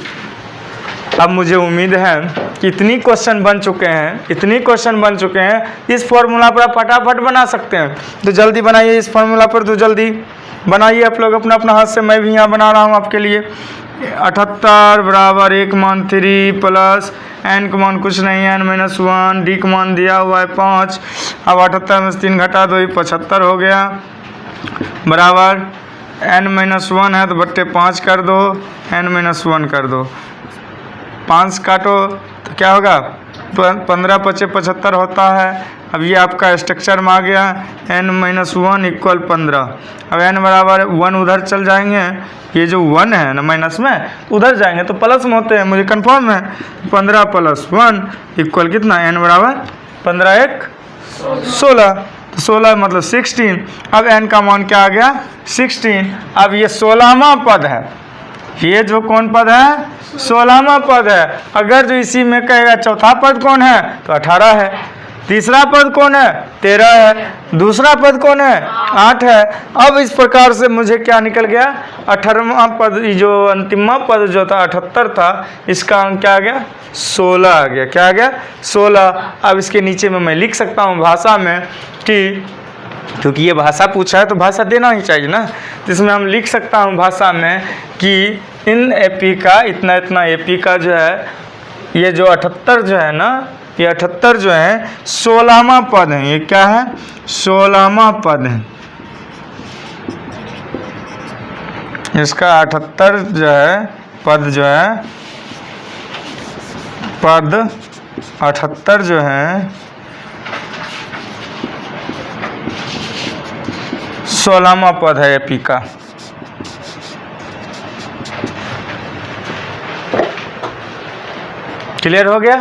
अब मुझे उम्मीद है कि इतनी क्वेश्चन बन चुके हैं, इस फॉर्मूला पर आप फटाफट बना सकते हैं, तो जल्दी बनाइए इस फॉर्मूला पर, तो जल्दी बनाइए आप लोग अपना अपना हाथ से, मैं भी यहाँ बना रहा हूँ आपके लिए। 78 बराबर 1 मान 3 प्लस एन का मान कुछ नहीं है एन माइनस 1, डी का मान दिया हुआ है 5, अब 78 में से 3 घटा दो, 75 हो गया, बराबर एन माइनस 1 है तो बट्टे 5 कर दो, एन माइनस 1 कर दो, 5 काटो तो क्या होगा 15 × 5 = 75 होता है। अब ये आपका स्ट्रक्चर में आ गया, n माइनस 1 इक्वल 15। अब n बराबर 1 उधर चल जाएंगे, ये जो 1 है ना माइनस में उधर जाएंगे तो प्लस में होते हैं, मुझे कंफर्म है। 15 + 1 इक्वल कितना, n बराबर 15 × 1 = 16, तो 16 मतलब 16। अब n का मान क्या आ गया 16। अब ये 16वां पद है, ये जो कौन पद है 16वां पद है। अगर जो इसी में कहेगा चौथा पद कौन है तो 18 है, तीसरा पद कौन है 13 है, दूसरा पद कौन है 8 है। अब इस प्रकार से मुझे क्या निकल गया 18वां पद, जो अंतिमा पद जो था 78 था, इसका अंक क्या आ गया 16 आ गया। क्या आ गया 16। अब इसके नीचे में मैं लिख सकता हूँ भाषा में कि क्योंकि ये भाषा पूछा है तो भाषा देना ही चाहिए ना, तो इसमें हम लिख सकता हूँ भाषा में कि इन एपी का इतना इतना एपी का जो है ये जो 78 जो है ना, ये 78 जो है 16वां पद है। ये क्या है 16वां पद है, इसका 78 जो है पद जो है पद 78 जो है 16वां पद है एपी का। क्लियर हो गया।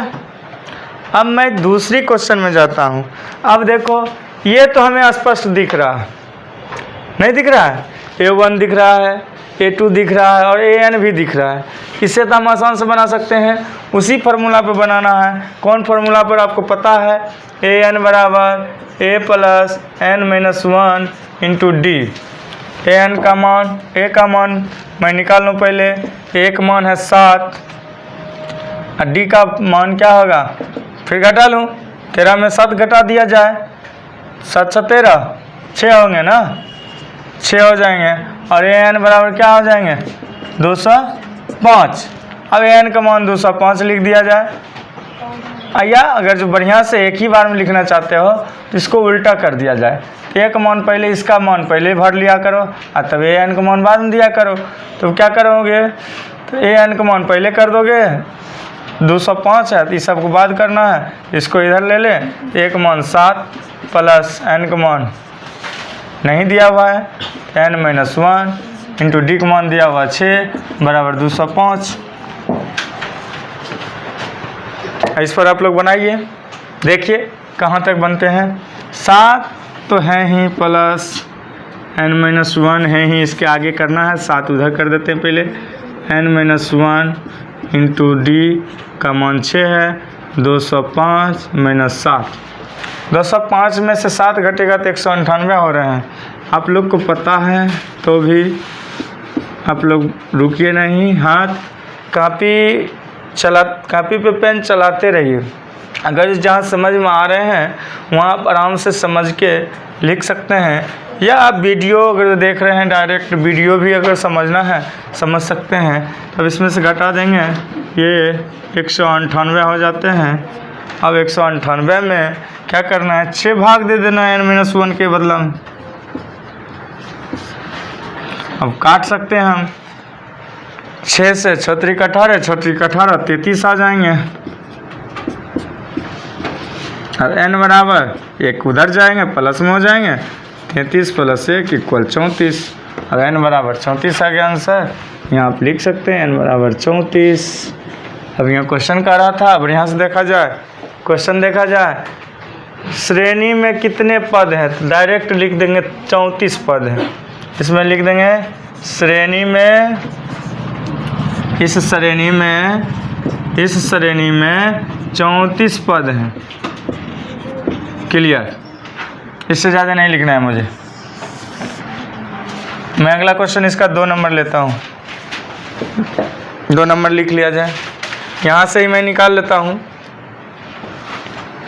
अब मैं दूसरी क्वेश्चन में जाता हूँ। अब देखो ये तो हमें स्पष्ट दिख रहा है, नहीं दिख रहा है, A1 दिख रहा है, A2 दिख रहा है और AN भी दिख रहा है। इससे तो हम आसान से बना सकते हैं, उसी फार्मूला पर बनाना है। कौन फार्मूला पर आपको पता है, AN बराबर A plus N minus 1 into D. AN का मान, A का मान मैं निकाल लूँ पहले, A का मान है 7 और डी का मान क्या होगा, फिर घटा लूँ, 13 में 7 घटा दिया जाए, 7 × 13 6 होंगे ना, 6 हो जाएंगे। और AN बराबर क्या हो जाएंगे 205। अब AN का मान 205 लिख दिया जाए। या अगर जो बढ़िया से एक ही बार में लिखना चाहते हो तो इसको उल्टा कर दिया जाए। ए का मान पहले, इसका मान पहले भर लिया करो और तब ए एन का मान बाद में दिया करो। तो क्या करोगे, तो ए एन का मान पहले कर दोगे, 205 है तो इस सबको बाद करना है, इसको इधर ले ले। ए का मान 7 प्लस एन का मान नहीं दिया हुआ है, एन माइनस 1 इंटू डी का मान दिया हुआ 6 बराबर 205। इस पर आप लोग बनाइए, देखिए कहाँ तक बनते हैं। 7 तो है ही प्लस एन माइनस 1 है ही, इसके आगे करना है, 7 उधर कर देते हैं पहले। एन माइनस 1 इंटू डी का मान 6 है, 205 माइनस 7। 205 में से 7 घटेगा तो 198 हो रहे हैं। आप लोग को पता है तो भी आप लोग रुकिए नहीं, हाथ कापी पे पेन चलाते रहिए। अगर जहाँ समझ में आ रहे हैं वहाँ आप आराम से समझ के लिख सकते हैं, या आप वीडियो अगर देख रहे हैं डायरेक्ट वीडियो भी अगर समझना है समझ सकते हैं। अब इसमें से घटा देंगे, ये 198 हो जाते हैं। अब 198 में क्या करना है, 6 भाग दे देना है n-1 के बदला में। अब काट सकते हैं हम, 6 से 6 त्रिक 18, 6 त्रिक 18 33 आ जाएंगे। अब n बराबर 1 उधर जाएंगे प्लस में हो जाएंगे, 33 प्लस 1 इक्वल 34। अब n बराबर 34 आ गया आंसर, यहाँ आप लिख सकते हैं n बराबर 34। अब यहाँ क्वेश्चन कर रहा था, अब यहाँ से देखा जाए, क्वेश्चन देखा जाए श्रेणी में कितने पद हैं, तो डायरेक्ट लिख देंगे 34 पद हैं। इसमें लिख देंगे श्रेणी में, इस श्रेणी में 34 पद हैं। क्लियर, इससे ज़्यादा नहीं लिखना है मुझे। मैं अगला क्वेश्चन इसका 2 नंबर लेता हूँ, 2 नंबर लिख लिया जाए, यहाँ से ही मैं निकाल लेता हूँ।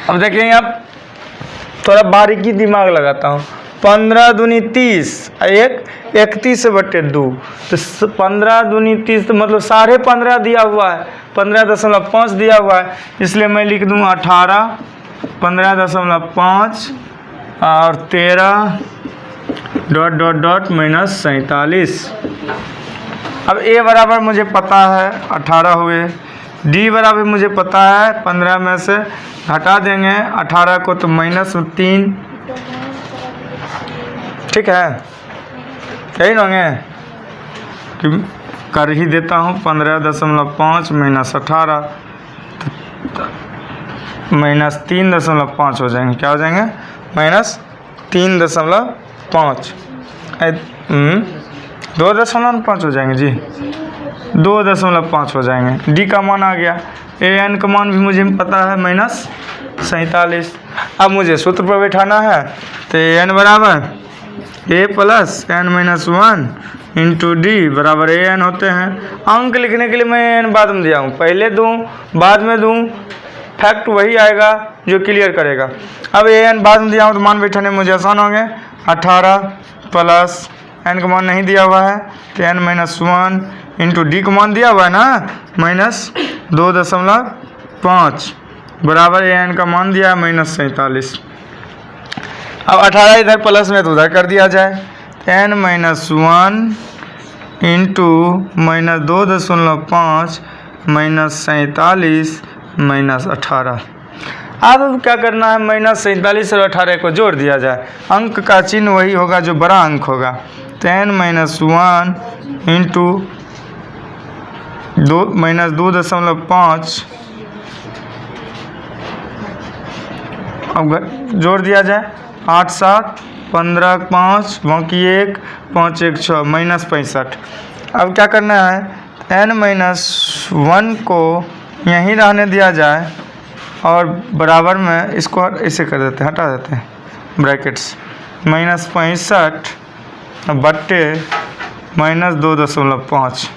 अब देखिए आप थोड़ा बारीकी दिमाग लगाता हूँ। 15 दूनी 30, 31/2, तो 15 दूनी 30 तो मतलब 15.5 दिया हुआ है, 15.5 दिया हुआ है, इसलिए मैं लिख दूँ 18, 15.5 और 13 ... माइनस 47। अब ए बराबर मुझे पता है 18 हुए, डी बराबर मुझे पता है 15 में से हटा देंगे 18 को तो -3, ठीक है, यही होंगे कि कर ही देता हूँ। 15.5 माइनस 18 -3.5 हो जाएंगे, क्या हो जाएंगे -3.5, 2.5 हो जाएंगे जी, 2.5 हो जाएंगे। डी का मान आ गया, ए एन का मान भी मुझे पता है -47। अब मुझे सूत्र पर बैठाना है, तो एन बराबर a plus n-1 into D बराबर ए एन होते हैं। अंक लिखने के लिए मैं एन बाद में दिया हूँ, पहले दूँ बाद में दूँ, फैक्ट वही आएगा जो क्लियर करेगा। अब ए एन बाद में दिया हूँ तो मान बैठाने में मुझे आसान हो गए। 18 प्लस एन का मान नहीं दिया हुआ है तो n-1 इंटू डी का मान दिया हुआ है ना -2.5 बराबर ए एन का मान दिया है -47। अब 18 इधर प्लस में तो उधर कर दिया जाए, n-1 इंटू -2.5 -47 -18। अब क्या करना है, -47 और 18 को जोड़ दिया जाए, अंक का चिन्ह वही होगा जो बड़ा अंक होगा, तो n-1 इंटू -2.5 अब जोड़ दिया जाए, 8 7 15 5 बाकी 1 5 1 6 -65। अब क्या करना है, n-1 को यहीं रहने दिया जाए और बराबर में इसको ऐसे कर देते हैं, हटा देते हैं ब्रैकेट्स, -65 बट्टे -2.5।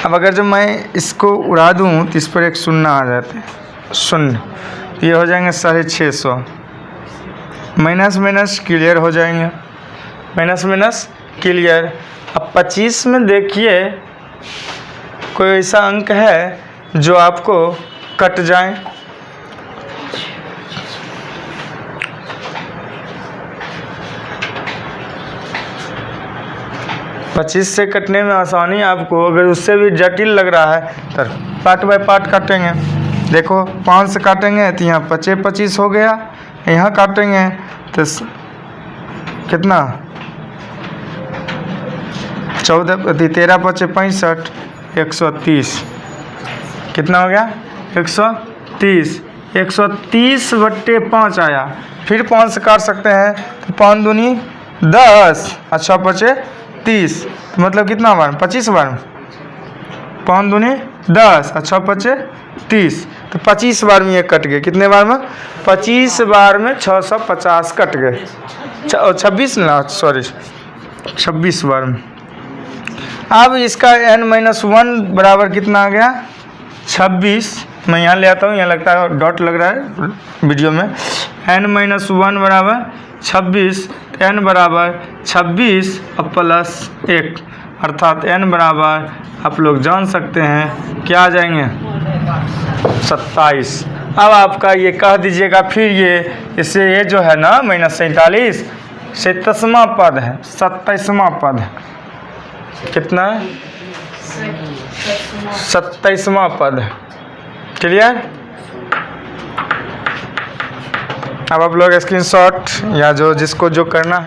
अब अगर जब मैं इसको उड़ा दूँ तो इस पर एक शून्य आ जाते हैं, शून्य, ये हो जाएंगे 650। माइनस माइनस क्लियर हो जाएंगे, माइनस क्लियर। अब 25 में देखिए कोई ऐसा अंक है जो आपको कट जाए, 25 से कटने में आसानी आपको, अगर उससे भी जटिल लग रहा है तो पार्ट बाय पार्ट काटेंगे। देखो 5 से काटेंगे तो यहाँ 25 हो गया, यहाँ काटेंगे तो कितना 13 5 65 130, कितना हो गया 130, 130/5 आया। फिर 5 से काट सकते हैं तो 5 दूनी 10 और 6 5 30, तो मतलब कितना बार 25 बार, 5 दूनी 10 और 6 5 30, तो 25 बार में ये कट गए। कितने बार में 25 बार में 650 कट गए, 26 ना सॉरी 26 बार में। अब इसका n-1 बराबर कितना आ गया 26। मैं यहाँ ले आता हूँ, यहाँ लगता है डॉट लग रहा है वीडियो में। n-1 बराबर 26, n बराबर 26 और प्लस 1, अर्थात n बराबर आप लोग जान सकते हैं क्या आ जाएंगे 27। अब आपका ये कह दीजिएगा, फिर ये इससे ये जो है ना -47 27वां पद है, 27वां पद है, कितना है 27वां पद है। क्लियर? अब आप लोग स्क्रीनशॉट या जो जिसको जो करना है